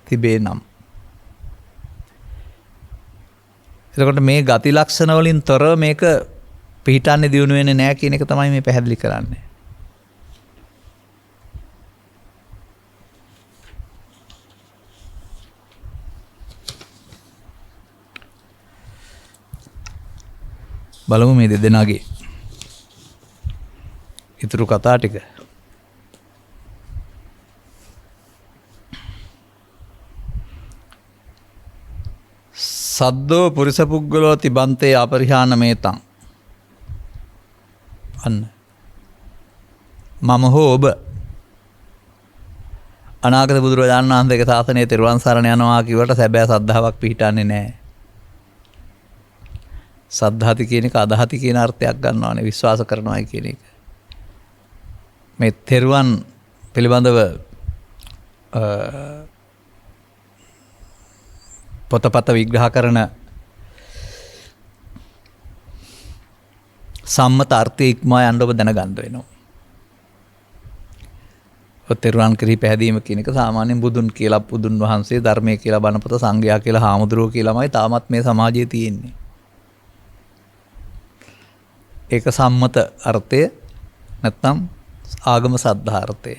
තිබේ නම්. එතකොට මේ ගති ලක්ෂණ වලින් තොරව මේක පිහිටන්නේ දියුණු වෙන්නේ නැහැ කියන එක තමයි මේ පැහැදිලි කරන්නේ. බලමු මේ දෙදෙනාගේ ඉතුරු කතා ටික. සද්දෝ පුරිස පුද්ගලෝ තිබන්තේ අපරිහාන මේතං. අන්න මම හෝ ඔබ අනාගත බුදුරජාණන් වහන්සේගේ ශාසනයේ තෙරුවන් සරණ යනවා කිව්වට සැබෑ සද්ධාාවක් පිහිටන්නේ නැහැ. සද්ධාති කියන එක අදහති කියන අර්ථයක් ගන්නවානේ, විශ්වාස කරනවායි කියන එක. මේ තෙරුවන් පිළිබඳව පොතපත විග්‍රහ කරන සම්මත අර්ථය ඉක්මවා යන්න ඔබ දැනගන්න වෙනවා. තෙරුවන් කෙරෙහි පැහැදීම කියන එක සාමාන්‍යයෙන් බුදුන් කියලා, බුදුන් වහන්සේ, ධර්මයේ කියලා, බණපොත, සංඝයා කියලා, හාමුදුරුවෝ කියලාමයි තාමත් මේ සමාජයේ තියෙන්නේ. ඒක සම්මත අර්ථය නැත්නම් ආගම සද්ධාර්ථය.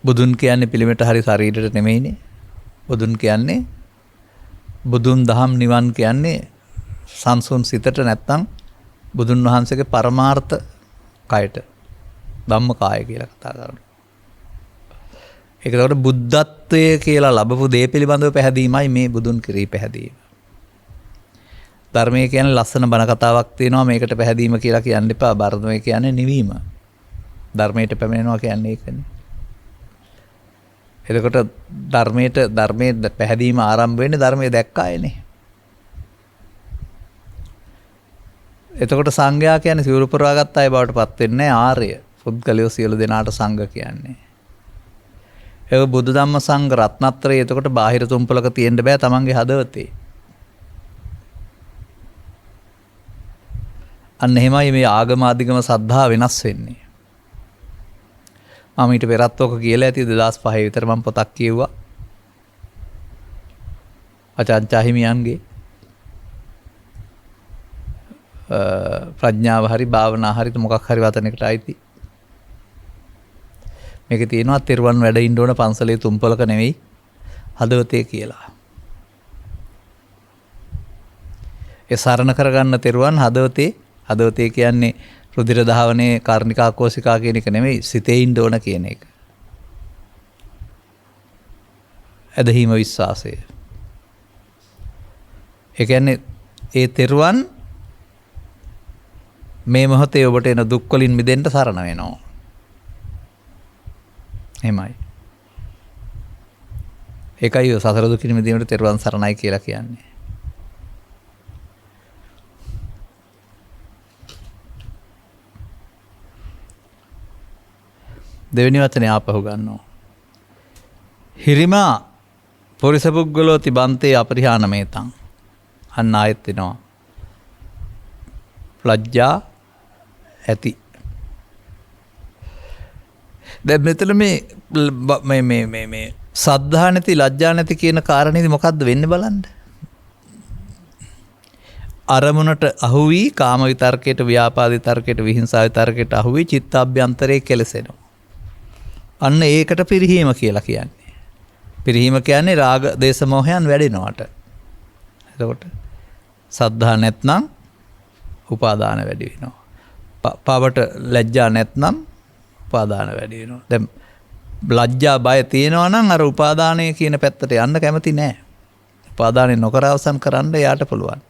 බුදුන් කියන්නේ පිළිමෙට හරි ශරීරයට නෙමෙයිනේ. බුදුන් කියන්නේ බුදුන් දහම් නිවන් කියන්නේ සංසුන් සිතට නැත්නම් බුදුන් වහන්සේගේ පරමාර්ථ කයට, ධම්ම කාය කියලා කතා කරනවා. ඒකට බුද්ධත්වය කියලා ලැබපු දේ පිළිබඳව පැහැදීමයි මේ බුදුන් කෙරෙහි පැහැදීම. ධර්මයේ කියන්නේ ලස්සන බණ කතාවක් තියෙනවා, මේකට පැහැදීම කියලා කියන්න එපා. ධර්මයේ කියන්නේ නිවීම. ධර්මයට පැමිණෙනවා කියන්නේ ඒකනේ. එතකොට ධර්මයේ පැහැදීම ආරම්භ වෙන්නේ ධර්මයේ දැක්කායනේ. එතකොට සංඝයා කියන්නේ සිවුරු පුරවාගත්ත අය බවට පත් වෙන්නේ ආර්ය. පුද්ගලයෝ සියලු දෙනාට සංඝ කියන්නේ. ඒක බුදු ධම්ම සංඝ රත්නත්‍රය. එතකොට බාහිර තුම්පලක තියෙන්න බෑ තමන්ගේ හදවතේ. අන්න එහෙමයි මේ ආගම අධිගම සද්ධා වෙනස් වෙන්නේ. මම ඊට පෙරත් ඔක කියලා ඇති 2005 විතර මම පොතක් කියුවා. අචාන්චා හිමියන්ගේ ප්‍රඥාව හරි භාවනා හරි මොකක් හරි වතනයකට අයිති. මේකේ තියෙනවා තෙරුවන් වැඩ ඉන්න ඕන පන්සලේ තුම්පලක නෙවෙයි හදවතේ කියලා. ඒ සරණ කරගන්න තෙරුවන් හදවතේ කියන්නේ රුධිර දහවනේ කාර්නිකා කෝසිකා කියන එක නෙමෙයි, සිතේ ඉන්න ඕන කියන එක. ඇදහිම විශ්වාසය. ඒ කියන්නේ ඒ තෙරුවන් මේ මොහොතේ ඔබට එන දුක් වලින් මිදෙන්න සරණ වෙනවා. එහෙමයි. ඒකයි ඔය සසර දුකින් මිදීමට තෙරුවන් සරණයි කියලා කියන්නේ. දෙවෙනි වචනේ ආපහු ගන්නවා. හිරිමා පොරිසපුග්ගලෝ තිබන්තේ අපරිහානමේතං. අන්න ආයෙත් වෙනවා. ලැජ්ජා ඇති. දැන් මෙතන මේ සද්ධා නැති ලැජ්ජා නැති කියන කාරණේදී මොකද්ද වෙන්නේ බලන්න. අරමුණට අහු වී කාම විතර්කයට, ව්‍යාපාද විතර්කයට, විහිංසා විතර්කයට අහු වී චිත්තාභ්‍යන්තරයේ කෙලසෙනවා. අන්න ඒකට පිරිහීම කියලා කියන්නේ. පිරිහීම කියන්නේ රාග දේශ මොහයන් වැඩෙනවට. එතකොට සද්ධා නැත්නම් උපාදාන වැඩි වෙනවා. පවට ලැජ්ජා නැත්නම් උපාදාන වැඩි වෙනවා. දැන් ලැජ්ජා බය තියෙනවා නම් අර උපාදානය කියන පැත්තට යන්න කැමති නැහැ. උපාදානය නොකර අවසන් කරන්න යාට පුළුවන්.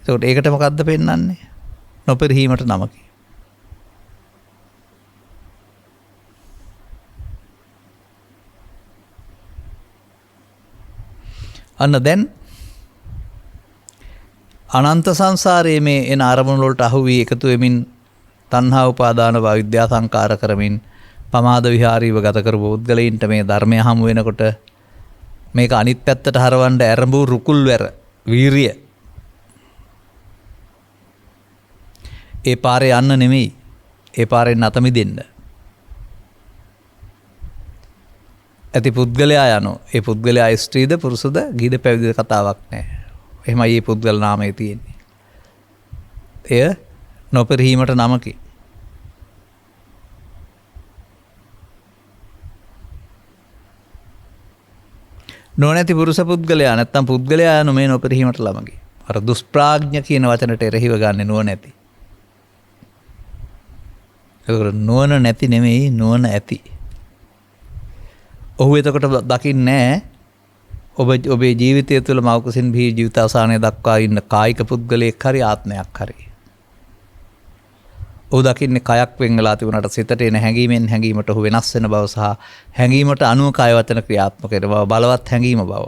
ඒකට ඒකට මොකද්ද පෙන්වන්නේ? නොපරිහීමට නමකි. අන්න දැන් අනන්ත සංසාරයේ මේ එන අරමුණු වලට අහු වී එකතු වෙමින් තණ්හා උපාදාන විද්‍යා සංකාර කරමින් පමාද විහාරීව ගත කරපු පුද්ගලයින්ට මේ ධර්මය හමු වෙනකොට මේක අනිත් පැත්තට හරවන්න ඇරඹු රුකුල් වැර වීරිය ඒ පාරේ යන්න නෙමෙයි ඒ පාරෙන් නැත මිදෙන්න ඇති පුද්ගලයා යනෝ ඒ පුද්ගලයා ස්ත්‍රීද පුරුෂද ගීද පැවිදිද කතාවක් නැහැ. එහෙමයි මේ පුද්ගල නාමය තියෙන්නේ. එය නොපරිහීමට නමකි. නොනැති පුරුෂ පුද්ගලයා නැත්තම් පුද්ගලයා යනු මේ නොපරිහීමට ළමකි. අර දුෂ්ප්‍රාඥ කියන වචනට එරෙහිව ගන්න නුවණැති. ඒක නුවණ නැති නෙමෙයි නුවණ ඇති. ඔහු එතකොට දකින්නේ ඔබේ ජීවිතය තුළ මවකුසින් බිහි ජීවිත අවසානය දක්වා ඉන්න කායික පුද්ගලයෙක් හරි ආත්මයක් හරි. ඔහු දකින්නේ කයක් වෙන් වෙලා තිබුණාට සිතට එන හැඟීමෙන් හැඟීමට ඔහු වෙනස් වෙන බව සහ හැඟීමට අනුව කාය වචන ක්‍රියාත්මක වෙන බව බලවත් හැඟීම බව.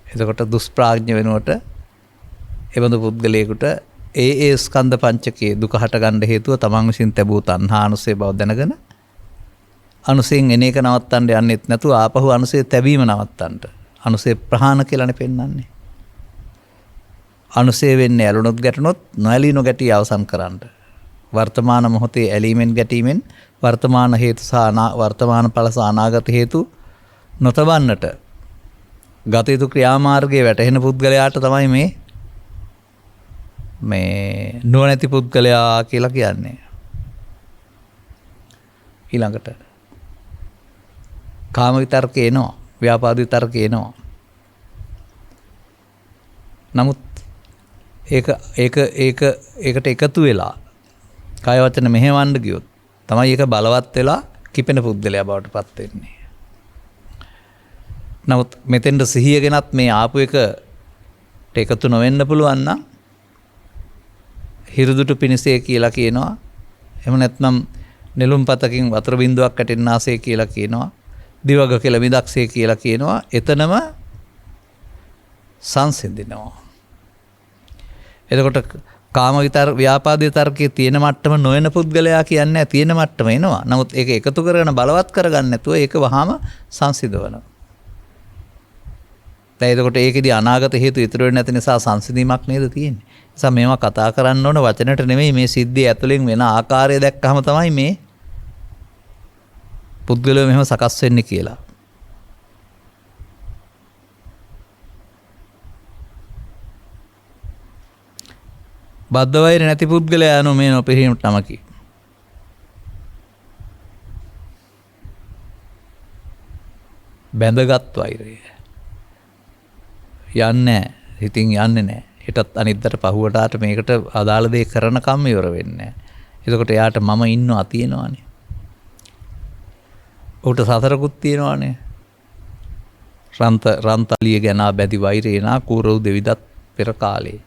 එතකොට දුෂ්ප්‍රාඥ වෙනුවට එබඳු පුද්ගලයෙකුට ඒ ස්කන්ධ පංචකයේ දුක හට ගන්න හේතුව තමන් විසින් ලැබූ තණ්හා අනුසය බව දැනගෙන අනුසයෙන් එන එක නවත්තන්න යන්නෙත් නැතුව ආපහු අනුසය තැබීම නවත්තන්න. අනුසය ප්‍රහාණ කියලානේ පෙන්වන්නේ. අනුසය වෙන්නේ ඇලුනොත් ගැටුනොත් නොඇලී නොගැටී අවසන් කරන්න. වර්තමාන මොහොතේ ඇලීමෙන් ගැටීමෙන් වර්තමාන හේතු සහ වර්තමාන ඵල සහ අනාගත හේතු නොතබන්නට ගත යුතු ක්‍රියාමාර්ගයේ වැටහෙන පුද්ගලයාට තමයි මේ නුවණැති පුද්ගලයා කියලා කියන්නේ. ඊළඟට කාම විතර්ක එනවා, ව්‍යාපාද විතර්ක එනවා. නමුත් ඒකට එකතු වෙලා කාය වචන මෙහෙවන්න ගියොත් තමයි ඒක බලවත් වෙලා කිපෙන පුද්ගලයා බවට පත් වෙන්නේ. නමුත් මෙතෙන්ද සිහිය ගෙනත් මේ ආපු එකට එකතු නොවෙන්න පුළුවන් නම් හිරුදුටු පිනිසේ කියලා කියනවා. එහෙම නැත්නම් නෙළුම් පතකින් වතුර බින්දුවක් ඇටෙන්නාසේ කියලා කියනවා. දිවග කියලා මිදක්සේ කියලා කියනවා. එතනම සංසිඳිනවා. එතකොට කාම ව්‍යාපාද විතර්කයේ තියෙන මට්ටම නොවන පුද්ගලයා කියන්නේ තියෙන මට්ටම එනවා. නමුත් ඒක එකතු කරගෙන බලවත් කරගන්න නැතුව ඒක වහාම සංසිඳවනවා. දැන් එතකොට ඒකෙදි අනාගත හේතු ඉතුරු වෙන්නේ නැති නිසා සංසිඳීමක් නේද තියෙන්නේ. නිසා මේවා කතා කරන්න ඕන වචනට නෙමෙයි මේ සිද්ධිය ඇතුලෙන් වෙන ආකාරය දැක්කම තමයි මේ පුද්ගලයෝ මෙහෙම සකස් වෙන්නේ කියලා. බද්ධ වෛර නැති පුද්ගලයා යනු මේ නොපිරීමට නමකි. බැඳගත් වෛරය යන්නේ හිතින් යන්නේ නැහැ. හිතත් අනිද්දට පහුවටාට මේකට අදාළ දේ කරනකම් ඉවර වෙන්නේ නැහැ. එතකොට එයාට මම ඉන්නවා තියෙනවානේ. උට සතරකුත් තියෙනවානේ. රන්තලිය ගැන බැදි වෛරේනා කූරව් දෙවිදත් පෙර කාලේ.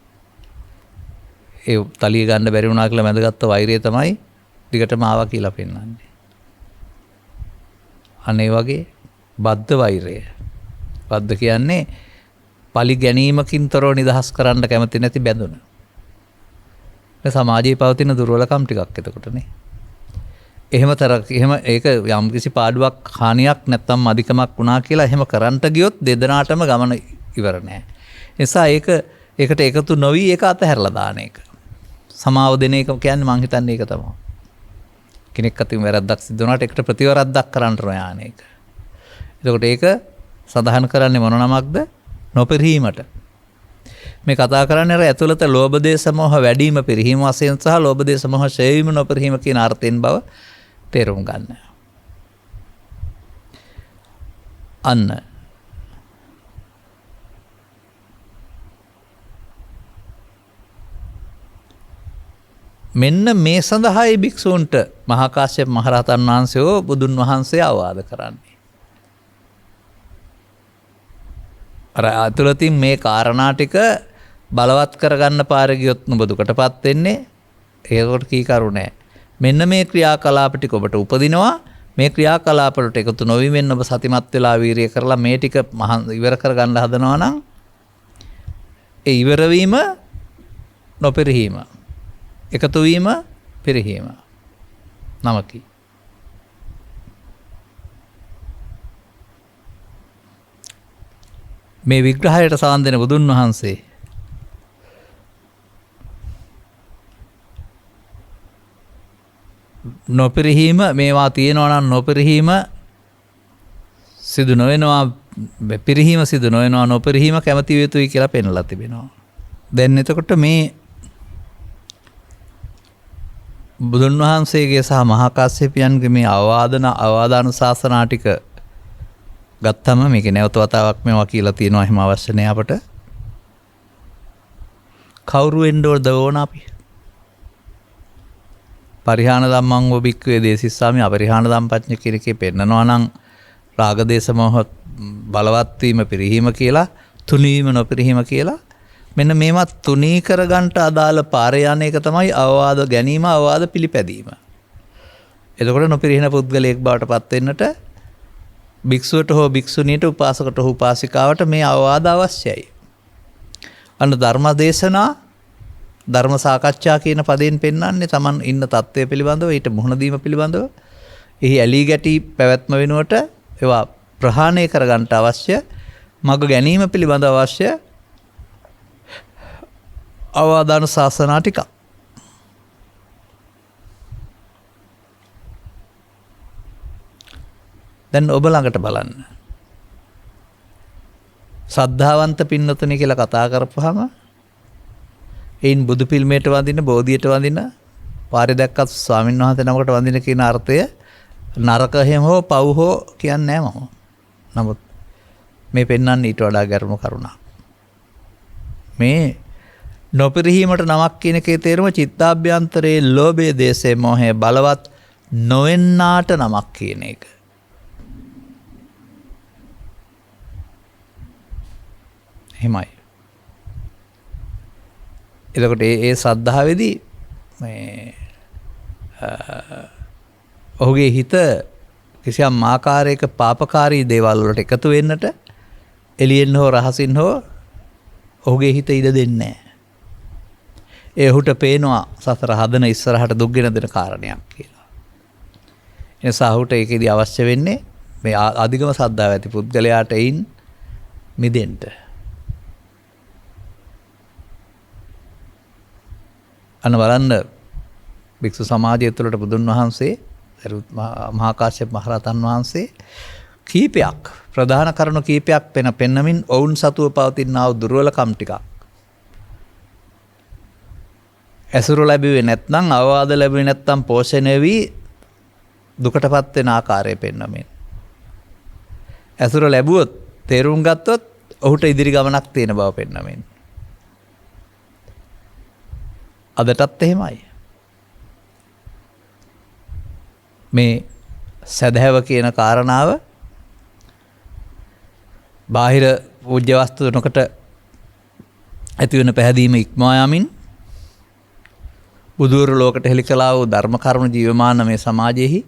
ඒ තලිය ගන්න බැරි වුණා කියලා මැදගත්ත වෛරය තමයි දිගටම ආවා කියලා පෙන්වන්නේ. අනේ වගේ බද්ධ වෛරය. බද්ධ කියන්නේ පලි ගැනීමකින් තොරව නිදහස් කරන්න කැමති නැති බැඳුන. සමාජයේ පවතින දුර්වලකම් ටිකක් එතකොටනේ. එහෙම ඒක යම්කිසි පාඩුවක් හානියක් නැත්තම් අධිකමක් වුණා කියලා එහෙම කරන්නට ගියොත් දෙදෙනාටම ගමන ඉවර නෑ. නිසා ඒකට එකතු නොවි ඒක අතහැරලා දාන එක. සමාව දෙන එක කියන්නේ මං හිතන්නේ ඒක තමයි. කෙනෙක් අතින් වැරද්දක් සිදු වුණාට ඒකට ප්‍රතිවරද්දක් කරන්න යන එක. එතකොට ඒක සඳහන් කරන්නේ මොන නමක්ද? නොපිරීමට. මේ කතා කරන්නේ අර ඇතුළත ලෝභ දේශ මොහ වැඩිම පිරීම වශයෙන් සහ ලෝභ දේශ මොහ ඡය වීම නොපිරීම කියන අර්ථයෙන් බව තේරුම් ගන්න. අන්න මෙන්න මේ සඳහායි භික්ෂූන්ට මහා කාශ්‍යප මහ රහතන් වහන්සේ බුදුන් වහන්සේ අවවාද කරන්නේ. අර අතුලතින් මේ කාරණා ටික බලවත් කරගන්න පාර ගියොත් නුඹ දුකටපත් වෙන්නේ. ඒකට කී කරු නෑ. මෙන්න මේ ක්‍රියාකලාප ටික ඔබට උපදිනවා. මේ ක්‍රියාකලාප වලට එකතු නොවීමෙන් ඔබ සතිමත් වෙලා වීරිය කරලා මේ ටික ඉවර කරගන්න හදනවා නම් ඒ ඉවර වීම නොපිරීම. එකතු වීම පිරීම. නමකි. මේ විග්‍රහයට සවන් දෙන බුදුන් වහන්සේ නොපිරිහීම මේවා තියෙනවා නම් නොපිරිහීම සිදු නොවෙනවා පිරිහීම සිදු නොවෙනවා නොපිරිහීම කැමති යුතුයි කියලා පෙන්වලා තිබෙනවා. දැන් එතකොට මේ බුදුන් වහන්සේගේ සහ මහා කාශ්‍යපයන්ගේ මේ අවවාදානුශාසනා ටික ගත්තම මේක නැවත වතාවක් මේවා කියලා තියෙනවා එහෙම අවශ්‍ය නැහැ අපට. කවුරු වෙන්න ඕන අපි? පරිහාන ධම්මං වබික්කවේ දේසිස්සාමි අපරිහාන ධම්පඥ කිරකේ පෙන්නනවා නම් රාග දේශ මොහ බලවත් වීම පිරිහීම කියලා තුනීම නොපිරිහීම කියලා මෙන්න මේවත් තුනී කරගන්නට අදාළ පාරේ යන එක තමයි අවවාද ගැනීම අවවාද පිළිපැදීම. එතකොට නොපිරිහින පුද්ගලයෙක් බවට පත් වෙන්නට භික්ෂුවට හෝ භික්ෂුණියට උපාසකට හෝ උපාසිකාවට මේ අවවාද අවශ්‍යයි. අන්න ධර්ම දේශනා ධර්ම සාකච්ඡා කියන පදයෙන් පෙන්වන්නේ Taman ඉන්න தත්ත්වය පිළිබඳව ඊට මුහුණ දීම පිළිබඳව එහි ඇලී ගැටි පැවැත්ම වෙනුවට ඒවා ප්‍රහාණය කරගන්නට අවශ්‍ය මඟ ගැනීම පිළිබඳව අවශ්‍ය අවවාදානුශාසනා ටික. දැන් ඔබ ළඟට බලන්න. ශ්‍රද්ධාවන්ත පින්නතුනි කියලා කතා කරපුවාම එයින් බුදු පිළිමයට වඳින බෝධියට වඳින පාරේ දැක්කත් ස්වාමීන් වහන්සේ නමකට වඳින කියන අර්ථය නරක හැම හෝ පව් හෝ කියන්නේ නැහැ මම. නමුත් මේ පෙන්වන්නේ ඊට වඩා ගැරුණු කරුණක්. මේ නොපිරිහීමට නමක් කියන එකේ තේරුම චිත්තාභ්‍යන්තරයේ ලෝභයේ දේශේ මොහේ බලවත් නොවෙන්නාට නමක් කියන එක. එහෙමයි. එතකොට ඒ ශ්‍රද්ධාවේදී මේ ඔහුගේ හිත කිසියම් ආකාරයක පාපකාරී දේවල් වලට එකතු වෙන්නට එළියෙන් හෝ රහසින් හෝ ඔහුගේ හිත ඉඩ දෙන්නේ නැහැ. ඒ ඔහුට පේනවා සතර හදන ඉස්සරහට දුක්ගෙන දෙන කාරණයක් කියලා. ඒ නිසා ඔහුට ඒකෙදි අවශ්‍ය වෙන්නේ මේ අධිගම ශ්‍රද්ධාව ඇති පුද්ගලයාට එයින් මිදෙන්න. අන්න බලන්න භික්ෂු සමාජය තුළට බුදුන් වහන්සේ මහා කාශ්‍යප මහ රහතන් වහන්සේ කීපයක් ප්‍රධාන කරුණු කීපයක් පෙන්නමින් ඔවුන් සතුව පවතිනා වූ දුර්වලකම් ටිකක් ඇසුරු ලැබුවේ නැත්නම් අවවාද ලැබුවේ නැත්නම් පෝෂණය වී දුකටපත් වෙන ආකාරය පෙන්නමින් ඇසුරු ලැබුවොත් තේරුම් ගත්තොත් ඔහුට ඉදිරි ගමනක් තියෙන බව පෙන්නමින් අදටත් එහෙමයි. මේ සදහැව කියන කාරණාව බාහිර පූජ්‍ය වස්තු තුනකට ඇති වෙන පැහැදීම ඉක්මවා යමින් බුදුවරු ලෝකට හෙළි කළා වූ ධර්ම කරුණු ජීවමාන මේ සමාජයේහි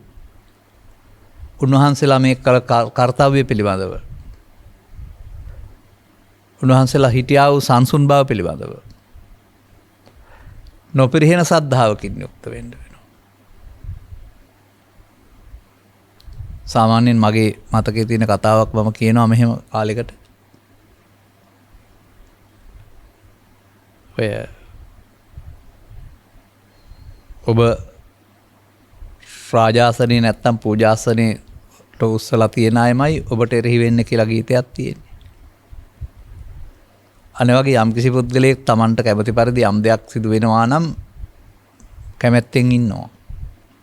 උන්වහන්සේලා මේ කළ කර්තව්‍ය පිළිබඳව උන්වහන්සේලා හිටියා වූ සංසුන් බව පිළිබඳව නොපිරිහෙන සද්ධාවකින් යුක්ත වෙන්න වෙනවා. සාමාන්‍යයෙන් මගේ මතකයේ තියෙන කතාවක් මම කියනවා මෙහෙම කාලයකට. ඔබ රාජාසනේ නැත්තම් පූජාසනේට උස්සලා තියන අයමයි ඔබට එරෙහි වෙන්න කියලා ගීතයක් තියෙන්නේ. අනේ වගේ යම්කිසි පුද්ගලයෙක් Tamanට කැමති පරිදි යම් දෙයක් සිදු වෙනවා නම් කැමැත්තෙන් ඉන්නවා.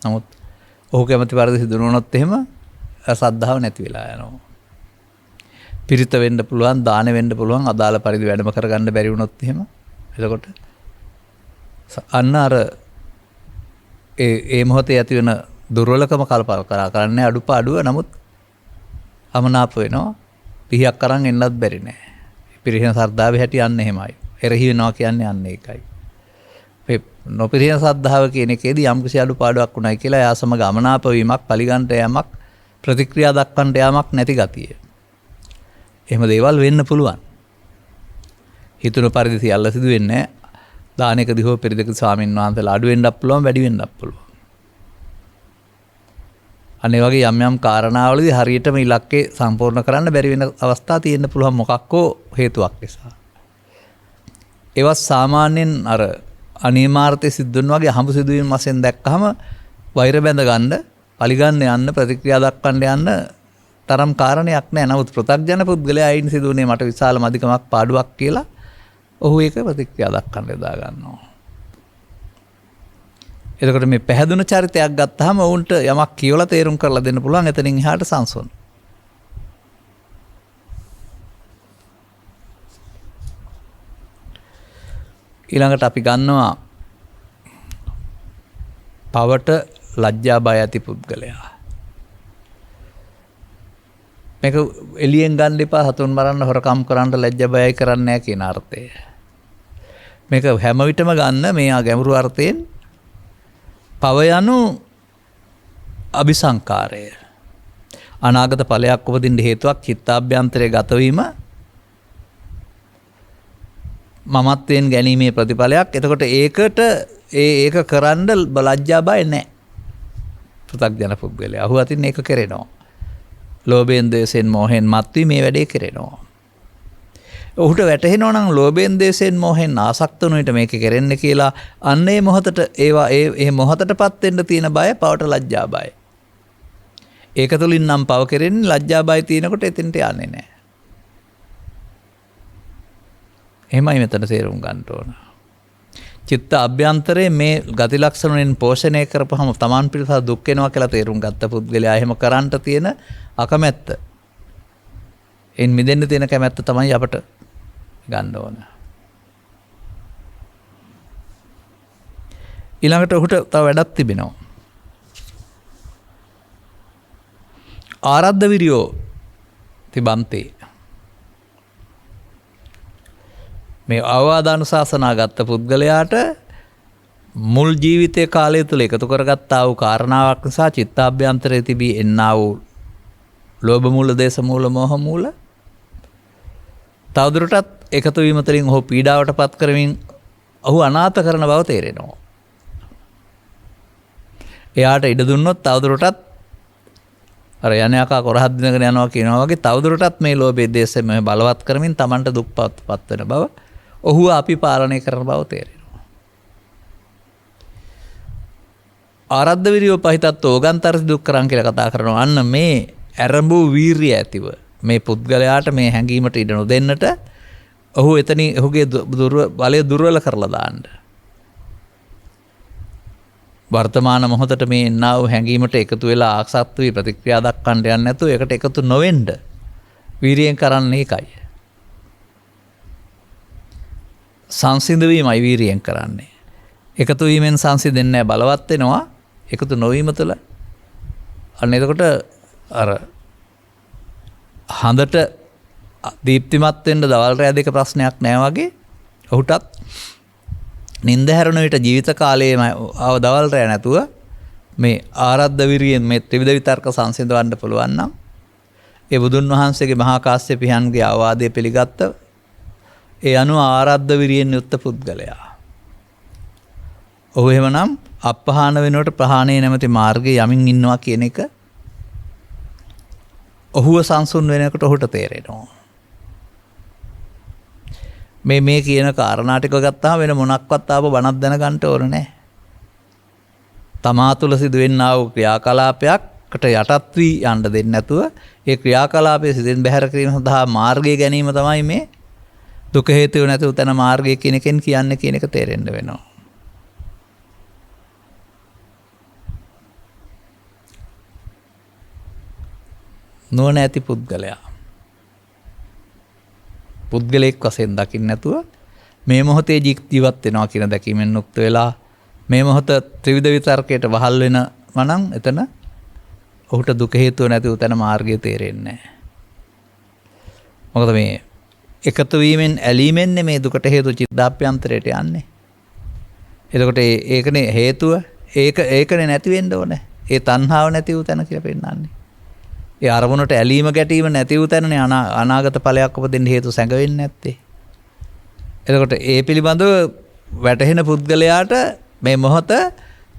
නමුත් ඔහු කැමති පරිදි සිදු නොවුනොත් එහෙම සද්ධාව නැති වෙලා යනවා. පිරිත වෙන්න පුළුවන්, දාන වෙන්න පුළුවන්, අදාළ පරිදි වැඩම කරගන්න බැරි වුණොත් එහෙම එතකොට අන්න අර ඒ මොහොතේ ඇති වෙන දුර්වලකම කල්පනා කරන්නේ අඩුපාඩුව. නමුත් අමනාප වෙනවා. පිහියක් අරන් එන්නත් බැරි නෑ. පිරිහෙන සද්ධාවේ හැටි යන්නේ එහෙමයි. එරෙහි වෙනවා කියන්නේ යන්නේ ඒකයි. මේ නොපිරිහෙන සද්ධාව කියන එකේදී යම් කිසි අඩුපාඩුවක් උනායි කියලා එයා සමග අමනාප වීමක්, පරිගන්ට යෑමක්, ප්‍රතික්‍රියා දක්වන්නට යාමක් නැති ගතිය. එහෙම දේවල් වෙන්න පුළුවන්. හිතුණු පරිදි සියල්ල සිදු වෙන්නේ නැහැ. දානකදී හෝ පෙරදෙක ස්වාමීන් වහන්සේලා අඩු වෙන්නත් පුළුවන්, වැඩි වෙන්නත් පුළුවන්. අනේ වගේ යම් යම් කාරණාවලදී හරියටම ඉලක්කේ සම්පූර්ණ කරන්න බැරි වෙන අවස්ථා තියෙන්න පුළුවන් මොකක්කෝ හේතුවක් නිසා. ඒවත් සාමාන්‍යයෙන් අර අනිමාර්ථයේ සිද්ධුන් වගේ හම්බ සිදුවීම් වශයෙන් දැක්කහම වෛර බැඳ ගන්න, පරිගන්න යන්න, ප්‍රතික්‍රියා දක්වන්න යන්න තරම් කාරණයක් නැහැ. නමුත් පෘථග්ජන පුද්ගලයා අයින් සිදුවන්නේ මට විශාල මදිකමක් පාඩුවක් කියලා ඔහු ඒක ප්‍රතික්‍රියා දක්වන්න යොදා ගන්නවා. එතකොට මේ පැහැදුණු චරිතයක් ගත්තාම ඔවුන්ට යමක් කියවලා තේරුම් කරලා දෙන්න පුළුවන්. එතනින් එහාට සංසුන්. ඊළඟට අපි ගන්නවා පවට ලැජ්ජා බය ඇති පුද්ගලයා. මේක එළියෙන් ගන්න එපා. හතුන් මරන්න, හොරකම් කරන්න ලැජ්ජා බයයි කරන්නේ නැහැ කියන අර්ථය. මේක හැම විටම ගන්න මේ ගැඹුරු අර්ථයෙන් පව යනු අபிසංකාරය. අනාගත ඵලයක් උපදින්න හේතුවක් චිත්තාභ්‍යන්තරයේ ගතවීම මමත්වයෙන් ගැනීමේ ප්‍රතිඵලයක්. එතකොට ඒකට ඒක කරන්න ලැජ්ජා බය නැහැ. පෘථග්ජන පුද්ගලයා අහු අතින් ඒක කරනවා. ලෝභයෙන්, ද්වේෂයෙන්, මෝහයෙන් මත්වී මේ වැඩේ කරනවා. ඔහුට වැටහෙනවා නම් ලෝභයෙන්, ද්වේෂයෙන්, මෝහයෙන් ආසක්ත වුණ විට මේක කරන්නේ කියලා අන්න ඒ මොහොතට ඒ මොහොතටපත් වෙන්න තියෙන බය පවට ලැජ්ජා බය. ඒක තුලින් නම් පව කෙරෙන්නේ ලැජ්ජා බය තියෙනකොට එතෙන්ට යන්නේ නැහැ. එහෙමයි මෙතන තේරුම් ගන්න ඕන. චිත්ත අභ්‍යන්තරයේ මේ ගති ලක්ෂණ වලින් පෝෂණය කරපුවම Taman පිටස දුක් වෙනවා කියලා තේරුම් ගත්ත පුද්ගලයා එහෙම කරන්නට තියෙන අකමැත්ත. එන් මිදෙන්න තියෙන කැමැත්ත තමයි අපට ගන්න ඕන. ඊළඟට ඔහුට තව වැඩක් තිබෙනවා. ආරද්ධ විරියෝ තිබන්තේ. මේ අවවාදානුශාසනා ගත්ත පුද්ගලයාට මුල් ජීවිතයේ කාලය තුල එකතු කරගත්තා වූ කාරණාවක් නිසා චිත්තාභ්‍යන්තරයේ තිබී එන්නා වූ ලෝභ මූල, දේශ මූල, මෝහ මූල තවදුරටත් එකතු වීම තුළින් ඔහු පීඩාවටපත් කරමින් ඔහු අනාථ කරන බව තේරෙනවා. එයාට ඉඩ දුන්නොත් තවදුරටත් අර යණයකා කොරහක් දිනගෙන යනවා කියනවා වගේ තවදුරටත් මේ ලෝභයේ, දේශයේ මේ බලවත් කරමින් Tamanට දුක්පත්පත් වෙන බව ඔහු අපි පාලනය කරන බව තේරෙනවා. ආරද්ධ විරියෝ පහිතත් ඕගන්තර දුක් කරන් කියලා කතා කරනවා. අන්න මේ ඇරඹු වීරිය ඇතිව මේ පුද්ගලයාට මේ හැඟීමට ඉඩ නොදෙන්නට ඔහු එතනින් ඔහුගේ බලය දුර්වල කරලා දාන්න. වර්තමාන මොහොතට මේ එන්නා වූ හැඟීමට එකතු වෙලා ආසක්ත වී ප්‍රතික්‍රියා දක්වන්න යන්නේ නැතුව ඒකට එකතු නොවෙන්න වීරියෙන් කරන්නේ ඒකයි. සංසිඳ වීමයි වීරියෙන් කරන්නේ. එකතු වීමෙන් සංසිඳෙන්නේ නැහැ, බලවත් වෙනවා. එකතු නොවීම තුළ අන්න එතකොට අර හඳට දීප්තිමත් වෙන්න දවල් රැ දෙක ප්‍රශ්නයක් නැහැ වගේ ඔහුටත් නිින්ද හැරෙන විට ජීවිත කාලයේම දවල් රැ නැතුව මේ ආරද්ධ විරියෙන් මේ ත්‍රිවිධ විතර්ක සංසිඳවන්න පුළුවන් නම් ඒ බුදුන් වහන්සේගේ මහා කාශ්‍යප පියන්ගේ අවවාදය පිළිගත්ත ඒ අනුව ආරද්ධ විරියෙන් යුක්ත පුද්ගලයා. ඔහු එහෙමනම් අපහාන වෙනකොට ප්‍රහාණය නැමැති මාර්ගයේ යමින් ඉන්නවා කියන එක ඔහුව සංසුන් වෙනකොට ඔහුට තේරෙනවා. මේ කියන කාරණා ටික ගත්තාම වෙන මොනක්වත් ආව බණක් දැනගන්න ඕන නැහැ. තමා තුළ සිදුවෙන්නා වූ ක්‍රියාකලාපයකට යටත් වී යන්න දෙන්නේ නැතුව ඒ ක්‍රියාකලාපයේ සිදෙන් බැහැර කිරීම සඳහා මාර්ගය ගැනීම තමයි මේ දුක හේතුව නැතුව තන මාර්ගය කියන එකෙන් කියන්නේ කියන එක තේරෙන්න වෙනවා. නුවණ ඇති පුද්ගලයා පුද්ගලයෙක් වශයෙන් දකින්න නැතුව මේ මොහොතේ ජීවත් වෙනවා කියන දැකීමෙන් යුක්ත වෙලා මේ මොහොත ත්‍රිවිධ විතර්කයට වහල් වෙනවා නම් එතන ඔහුට දුක හේතුව නැතිව තන මාර්ගය තේරෙන්නේ නැහැ. මොකද මේ එකතු වීමෙන් ඇලීමෙන් මේ දුකට හේතු චිත්තාභ්‍යන්තරයට යන්නේ. එතකොට ඒකනේ හේතුව ඒකනේ නැති වෙන්න ඕනේ. ඒ තණ්හාව නැති වූ තැන කියලා පෙන්නන්නේ. ඒ අරමුණට ඇලීම ගැටීම නැති වූ තැනනේ අනාගත ඵලයක් උපදින්න හේතු සැඟවෙන්නේ නැත්තේ. එතකොට ඒ පිළිබඳව වැටහෙන පුද්ගලයාට මේ මොහොත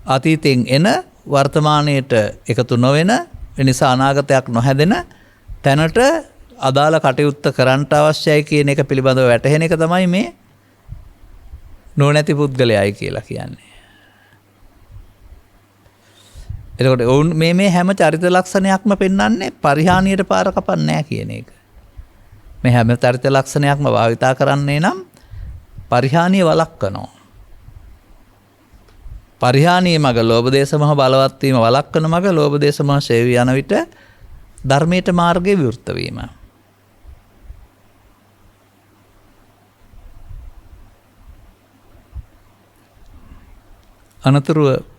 අතීතයෙන් එන වර්තමානයට එකතු නොවන නිසා අනාගතයක් නොහැදෙන තැනට අදාළ කටයුත්ත කරන්නට අවශ්‍යයි කියන එක පිළිබඳව වැටහෙන එක තමයි මේ නොනැති පුද්ගලයයි කියලා කියන්නේ. එතකොට ඔවුන් මේ හැම චරිත ලක්ෂණයක්ම පෙන්වන්නේ පරිහානියට පාර කපන්නේ නැහැ කියන එක. මේ හැම චරිත ලක්ෂණයක්ම භාවිතා කරන්නේ නම් පරිහානිය වළක්වනවා. පරිහානිය මග ලෝභ දේශ මොහ බලවත් වීම වළක්වන මග ලෝභ දේශ මොහ ඡේවි යන විට ධර්මයට මාර්ගයේ විවෘත වීම. අනතුරුව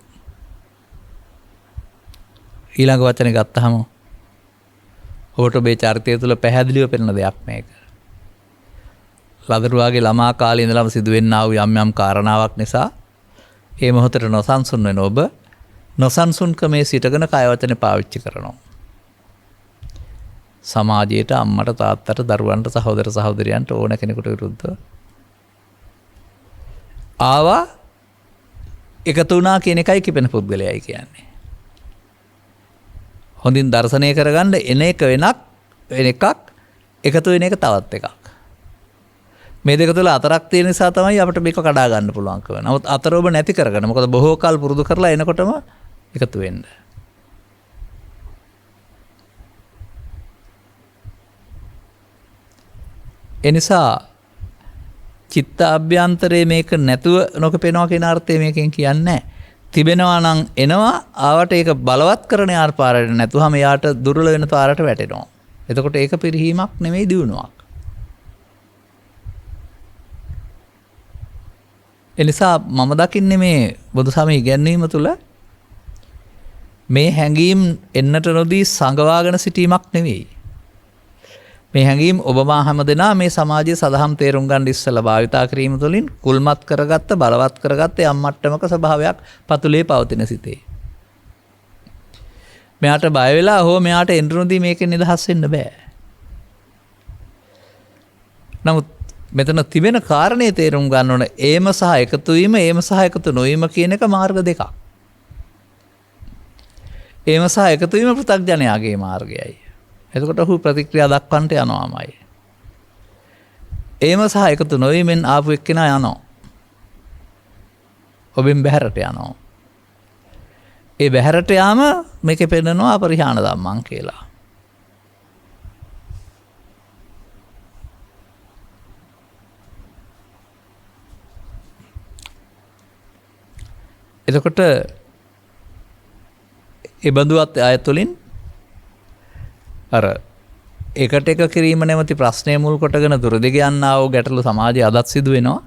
ඊළඟ වචනේ ගත්තහම ඔබට ඔබේ චරිතය තුළ පැහැදිලිව පෙනෙන දෙයක් මේක. ලදරුවාගේ ළමා කාලේ ඉඳලම සිදුවෙන්නා වූ යම් යම් කාරණාවක් නිසා ඒ මොහොතට නොසන්සුන් වෙන ඔබ නොසන්සුන්කමේ සිටගෙන කය වචනේ පාවිච්චි කරනවා. සමාජයට අම්මට තාත්තට දරුවන්ට සහෝදර සහෝදරියන්ට ඕන කෙනෙකුට විරුද්ධව ආවා එකතු වුණා කියන එකයි කිපෙන පුද්ගලයයි කියන්නේ. හොඳින් දර්ශනය කරගන්න එන එක වෙන එකක් එකතු වෙන එක තවත් එකක්. මේ දෙක තුළ අතරක් තියෙන නිසා තමයි අපිට මේක කඩා ගන්න පුළුවන්කම. නමුත් අතර ඔබ නැති කරගන්න. මොකද බොහෝ කල් පුරුදු කරලා එනකොටම එකතු වෙන්න. එනිසා චිත්ත අභ්‍යන්තරයේ මේක නැතුව නොකපෙනවා කියන අර්ථය මේකෙන් කියන්නේ නැහැ. තිබෙනවා නම් එනවා ආවට ඒක බලවත් කරන යාර පාරට නැතුවම යාට දුර්වල වෙන පාරට වැටෙනවා. එතකොට ඒක පිරිහීමක් නෙමෙයි දියුණුවක්. එනිසා මම දකින්නේ මේ බුදුසමය ඉගැන්වීම තුළ මේ හැඟීම් එන්නට නොදී සංගවාගෙන සිටීමක් නෙවෙයි. මේ හැඟීම් ඔබමා හැමදෙනා මේ සමාජයේ සදහම් තේරුම් ගන්න ඉස්සලා භාවිතා කිරීම තුළින් කුල්මත් කරගත්ත බලවත් කරගත්ත යම් මට්ටමක ස්වභාවයක් පතුලේ පවතින සිතේ. මෙයාට බය වෙලා හෝ මෙයාට එන්නුදී මේකෙන් නිදහස් වෙන්න බෑ. නමුත් මෙතන තිබෙන කාරණේ තේරුම් ගන්න ඕන ඒම සහ එකතු වීම ඒම සහ එකතු නොවීම කියන එක මාර්ග දෙකක්. ඒම සහ එකතු වීම පෘථග්ජනයාගේ මාර්ගයයි. එතකොට ඔහු ප්‍රතික්‍රියා දක්වන්නට යනවාමයි. ඒම සහ එකතු නොවීමෙන් ආපු එක්කෙනා යනවා. ඔබෙන් බැහැරට යනවා. ඒ බැහැරට යාම මේකේ පෙන්නනවා අපරිහාන ධම්මං කියලා. එතකොට ඒ බඳුවත් ආයතුලින් අර එකට එක කිරීම නැමැති ප්‍රශ්නය මුල් කොටගෙන දුරදිග යන්නා වූ ගැටලු සමාජයේ අදත් සිදු වෙනවා.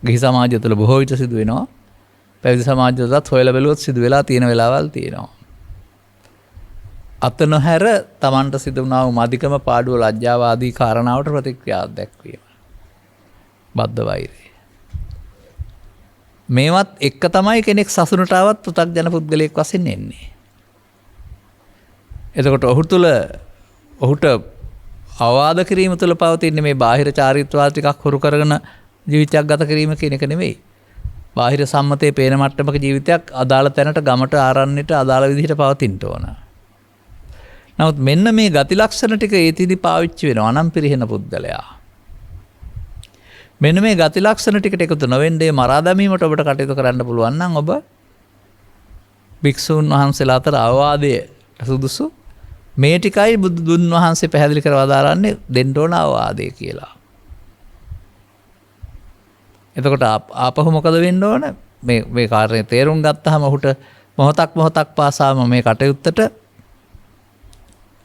ගිහි සමාජය තුළ බොහෝ විට සිදු වෙනවා. පැවිදි සමාජය තුළත් හොයලා බැලුවොත් සිදු වෙලා තියෙන වෙලාවල් තියෙනවා. අත නොහැර තමන්ට සිදු වුණා වූ මදිකම පාඩුව ලැජ්ජාව ආදී කාරණාවට ප්‍රතික්‍රියා දැක්වීම. බද්ධ වෛරය. මේවත් එක්ක තමයි කෙනෙක් සසුනට ආවත් පෘථග්ජන පුද්ගලයෙක් වශයෙන් එන්නේ. එතකොට ඔහුට අවවාද කිරීම තුළ පවතින්නේ මේ බාහිර චාරිත්‍රාල් ටිකක් හුරු කරගෙන ජීවිතයක් ගත කිරීම කියන එක නෙවෙයි. බාහිර සම්මතයේ පේන මට්ටමක ජීවිතයක් අදාළ තැනට ගමට ආරණ්‍යට අදාළ විදිහට පවතින්න ඕන. නමුත් මෙන්න මේ ගති ලක්ෂණ ටික ඒතිදි පාවිච්චි වෙනවා නම් පිරිහෙන පුද්ගලයා. මෙන්න මේ ගති ලක්ෂණ ටිකට එකතු නොවෙන්නේ මරා දැමීමට ඔබට කටයුතු කරන්න පුළුවන් නම් ඔබ භික්ෂූන් වහන්සේලා අතර අවවාදයේ සුදුසු මේ ටිකයි බුදුන් වහන්සේ පැහැදිලි කරලා දාරන්නේ දෙන්න ඕන අවවාදය කියලා. එතකොට ආපහු මොකද වෙන්න ඕන? මේ කාර්යය තේරුම් ගත්තාම ඔහුට මොහොතක් පාසාම මේ කටයුත්තට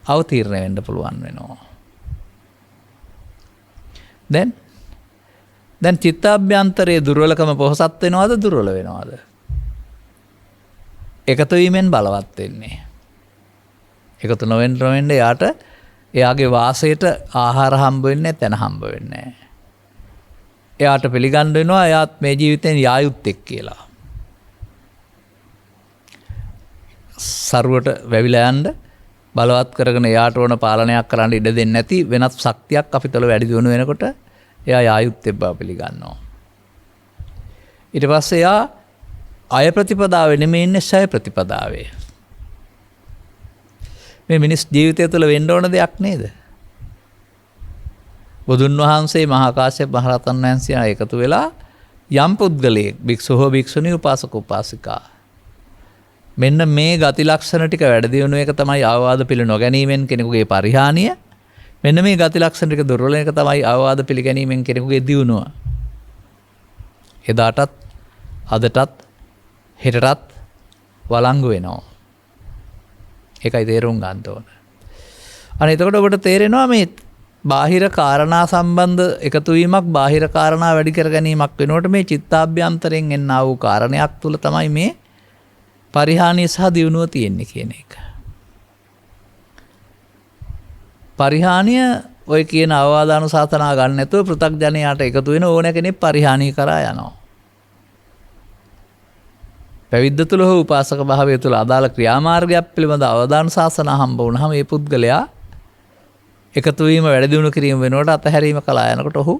අවතීර්ණ වෙන්න පුළුවන් වෙනවා. දැන් චිත්තාභ්‍යන්තරයේ දුර්වලකම පොහසත් වෙනවද දුර්වල වෙනවද? එකතු වීමෙන් බලවත් වෙන්නේ. එකතු නොවෙන්න එයාට එයාගේ වාසයට ආහාර හම්බ වෙන්නේ තැන හම්බ වෙන්නේ. එයාට පිළිගන්න වෙනවා එයාත් මේ ජීවිතෙන් යා යුත්තේ කියලා. සරුවට වැවිලා යන්න බලවත් කරගෙන එයාට ඕන පාලනයක් කරන්න ඉඩ දෙන්නේ නැති වෙනත් ශක්තියක් අපිටල වැඩි දියුණු වෙනකොට එයා යා යුත්තේ බව පිළිගන්නවා. ඊට පස්සේ එයා අය ප්‍රතිපදාවේ නෙමෙයි ඉන්නේ ඡය ප්‍රතිපදාවේ. මේ මිනිස් ජීවිතය තුළ වෙන්න ඕන දෙයක් නේද? බුදුන් වහන්සේ මහා කාශ්‍යප මහ රහතන් වහන්සේ එකතු වෙලා යම් පුද්ගලයෙක් භික්ෂුව හෝ භික්ෂුණී උපාසක උපාසිකා මෙන්න මේ ගති ලක්ෂණ ටික වැඩි දියුණු එක තමයි අවවාද පිළ නොගැනීමෙන් කෙනෙකුගේ පරිහානිය. මෙන්න මේ ගති ලක්ෂණ ටික දුර්වල එක තමයි අවවාද පිළිගැනීමෙන් කෙනෙකුගේ දියුණුව. එදාටත් අදටත් හෙටටත් වළංගු වෙනවා. ඒකයි තේරුම් ගන්න ඕන. අනේ එතකොට ඔබට තේරෙනවා මේ බාහිර කාරණා සම්බන්ධ එකතු වීමක් බාහිර කාරණා වැඩි කර ගැනීමක් වෙනකොට මේ චිත්තාභ්‍යන්තරයෙන් එන්නා වූ කාරණයක් තුල තමයි මේ පරිහානිය සහ දියුණුව තියෙන්නේ කියන එක. පරිහානිය ඔය කියන අවවාදානුශාසනා ගන්න නැතුව පෘථග්ජනයාට එකතු වෙන ඕන කෙනෙක් පරිහානිය කරා යනවා. පැවිද්ද තුළ හෝ උපාසක භාවය තුළ අදාළ ක්‍රියාමාර්ගයක් පිළිබඳ අවදානුශාසනා හම්බ වුණාම මේ පුද්ගලයා එකතු වීම වැඩි දියුණු කිරීම වෙනකොට අතහැරීම කළා යනකොට ඔහු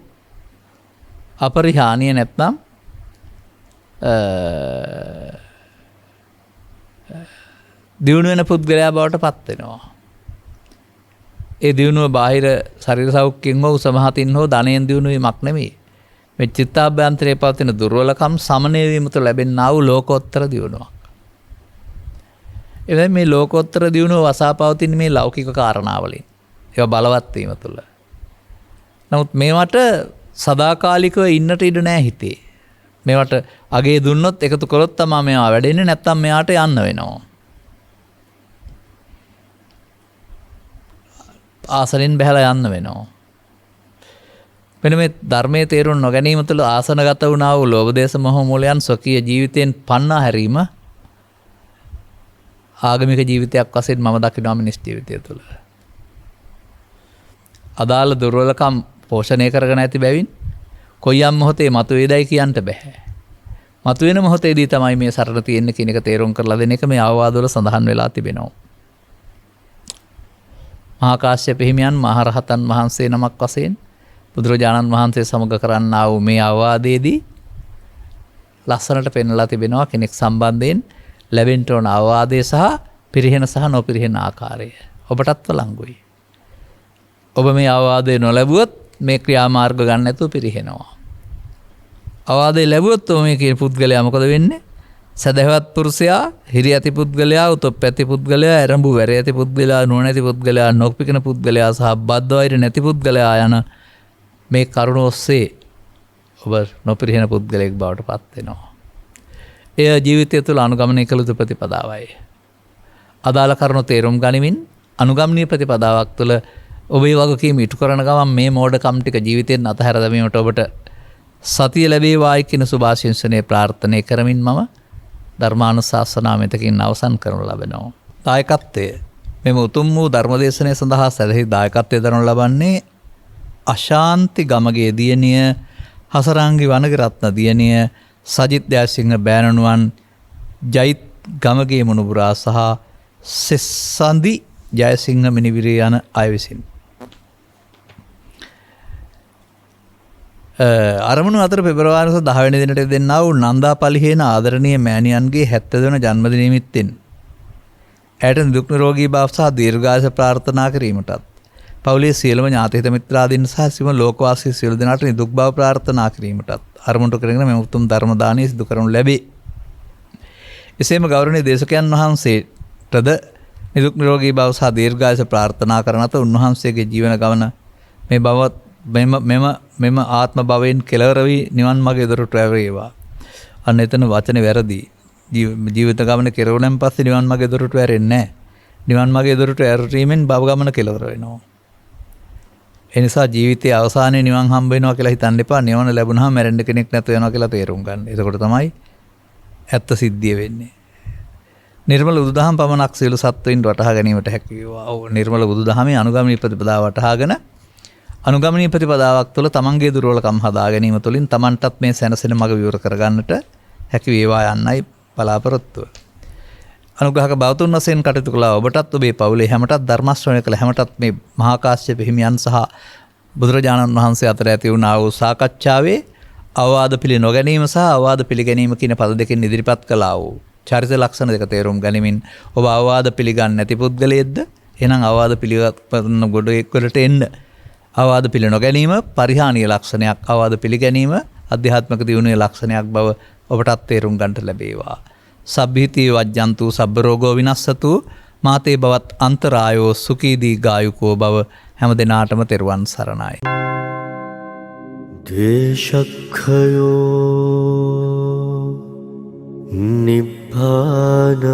අපරිහානිය නැත්නම් දියුණු වෙන පුද්ගලයා බවට පත් වෙනවා. ඒ දියුණුව බාහිර ශරීර සෞඛ්‍යයෙන් හෝ උසමහතින් හෝ ධනයෙන් දියුණු වීමක් නෙමෙයි. මේ චිත්තාභ්‍යන්තරයේ පවතින දුර්වලකම් සමනය වීම තුළ ලැබෙනා වූ ලෝකෝත්තර දියුණුවක්. එබැවින් මේ ලෝකෝත්තර දියුණුව වසා පවතින මේ ලෞකික කාරණාවලින් ඒවා බලවත් වීම තුළ. නමුත් මේවට සදාකාලිකව ඉන්නට ඉඩ නැහැ හිතේ. මේවට අගේ දුන්නොත් එකතු කළොත් තමයි මේවා වැඩෙන්නේ නැත්තම් මෙයාට යන්න වෙනවා. ආසනෙන් බහැලා යන්න වෙනවා. මෙන්න මේ ධර්මයේ තේරුම් නොගැනීම තුළ ආසනගත වුණා වූ ලෝභ දේශ මොහ මූලයන් ස්වකීය ජීවිතයෙන් පන්නා හැරීම ආගමික ජීවිතයක් වශයෙන් මම දකිනවා මිනිස් ජීවිතය තුළ. අදාළ දුර්වලකම් පෝෂණය කරගෙන ඇති බැවින් කොයියම් මොහොතේ මතුවේදයි කියන්න බෑ. මතුවෙන මොහොතේදී තමයි මේ සරණ තියෙන්නේ කියන එක තේරුම් කරලා දෙන එක මේ අවවාදවල සඳහන් වෙලා තිබෙනවා. මහා කාශ්‍යප හිමියන් මහ රහතන් වහන්සේ නමක් වශයෙන් බුදුරජාණන් වහන්සේ සමග කරන්නා වූ මේ අවවාදයේදී ලස්සනට පෙන්වලා තිබෙනවා කෙනෙක් සම්බන්ධයෙන් ලැබෙන්න ඕන අවවාදය සහ පිරිහෙන සහ නොපිරිහෙන ආකාරය. ඔබටත් වළංගුයි. ඔබ මේ අවවාදය නොලැබුවොත් මේ ක්‍රියාමාර්ග ගන්න නැතුව පිරිහෙනවා. අවවාදය ලැබුවොත් මේ කියන පුද්ගලයා මොකද වෙන්නේ? සදහවත් පුරුෂයා, හිරි ඇති පුද්ගලයා, උතොප් ඇති පුද්ගලයා, ඇරඹු වැර ඇති පුද්ගලයා, නුවණැති පුද්ගලයා, නොපිකන පුද්ගලයා සහ බද්ධ වෛර නැති පුද්ගලයා යන මේ කරුණ ඔස්සේ ඔබ නොපිරිහෙන පුද්ගලයෙක් බවට පත් වෙනවා. එය ජීවිතය තුළ අනුගමනය කළ යුතු ප්‍රතිපදාවයි. අදාළ කරුණු තේරුම් ගනිමින් අනුගමනීය ප්‍රතිපදාවක් තුළ ඔබේ වගකීම ඉටු කරන ගමන් මේ මෝඩකම් ටික ජීවිතයෙන් අතහැර දැමීමට ඔබට සතිය ලැබේවායි කියන සුභාශිංසනයේ ප්‍රාර්ථනා කරමින් මම ධර්මානුශාසනාව මෙතකින් අවසන් කරනු ලබනවා. දායකත්වය මෙම උතුම් වූ ධර්මදේශනය සඳහා සැලෙහි දායකත්වය දරනු ලබන්නේ අශාන්ති ගමගේ දියණිය හසරංගි වනගරත්න දියණිය සජිත් ජයසිංහ බෑණනුවන් ජයිත් ගමගේ මුණුබුරා සහ සෙස්සන්දි ජයසිංහ මිනිවිරේ යන අය විසින්. අරමුණු අතර පෙබරවාරි 10 වෙනි දිනට දෙන්නා වූ නන්දා පලිහේන ආදරණීය මෑණියන්ගේ 70 වන ජන්මදින නිමිත්තෙන් ඇයට නිදුක් නිරෝගී භාව සහ දීර්ඝායුෂ ප්‍රාර්ථනා කිරීමටත් පවුලේ සියලුම ඥාති හිත මිත්‍රාදීන් සහ සිම ලෝකවාසී සියලු දෙනාට නිදුක් භාව ප්‍රාර්ථනා කිරීමටත් අරමුණු කරගෙන මෙම උතුම් ධර්ම දානය සිදු කරනු ලැබේ. එසේම ගෞරවනීය දේශකයන් වහන්සේටද නිදුක් නිරෝගී භාව සහ දීර්ඝායුෂ ප්‍රාර්ථනා කරන අතර උන්වහන්සේගේ ජීවන ගමන මේ බවත් මෙම ආත්ම භවයෙන් කෙලවර වී නිවන් මාර්ග දොරටු ඇරේවා. අන්න එතන වචනේ වැරදි. ජීවිත ගමන කෙරුණෙන් පස්සේ නිවන් මාර්ග දොරටු ඇරෙන්නේ නැහැ. නිවන් මාර්ග දොරටු ඇරීමෙන් භව ගමන කෙලවර වෙනවා. ඒ නිසා ජීවිතයේ අවසානයේ නිවන් හම්බ වෙනවා කියලා හිතන්න එපා. නිවන ලැබුණාම මැරෙන්න කෙනෙක් නැතු වෙනවා කියලා තේරුම් ගන්න. එතකොට තමයි ඇත්ත සිද්ධිය වෙන්නේ. නිර්මල බුදුදහම පමණක් සියලු සත්වයින් වටහා ගැනීමට හැකි වේවා. ඔව් නිර්මල බුදුදහමේ අනුගමනීය ප්‍රතිපදාව වටහාගෙන අනුගමනීය ප්‍රතිපදාවක් තුළ තමන්ගේ දුර්වලකම් හදා ගැනීම තුළින් තමන්ටත් මේ සැනසෙන මඟ විවර කරගන්නට හැකි වේවා යන්නයි බලාපොරොත්තුව. අනුග්‍රහක බවතුන් වශයෙන් කටයුතු කළා ඔබටත් ඔබේ පවුලේ හැමටත් ධර්ම ශ්‍රවණය කළ හැමටත් මේ මහා කාශ්‍යප හිමියන් සහ බුදුරජාණන් වහන්සේ අතර ඇති වුණා වූ සාකච්ඡාවේ අවවාද පිළි නොගැනීම සහ අවවාද පිළිගැනීම කියන පද දෙකෙන් ඉදිරිපත් කළා වූ චරිත ලක්ෂණ දෙක තේරුම් ගනිමින් ඔබ අවවාද පිළිගන්නේ නැති පුද්ගලයෙක්ද? එහෙනම් අවවාද පිළිගන්න ගොඩේක් වලට එන්න. අවවාද පිළි නොගැනීම පරිහානීය ලක්ෂණයක්, අවවාද පිළිගැනීම අධ්‍යාත්මික දියුණුවේ ලක්ෂණයක් බව ඔබටත් තේරුම් ගන්නට ලැබේවා. සබ්බීති වජ්ජන්තු සබ්බ රෝගෝ විනස්සතු මාතේ බවත් අන්තරායෝ සුඛී දීඝායුකෝ බව හැම දිනාටම තෙරුවන් සරණයි. ද්වේෂක්ඛයෝ නිබ්බානං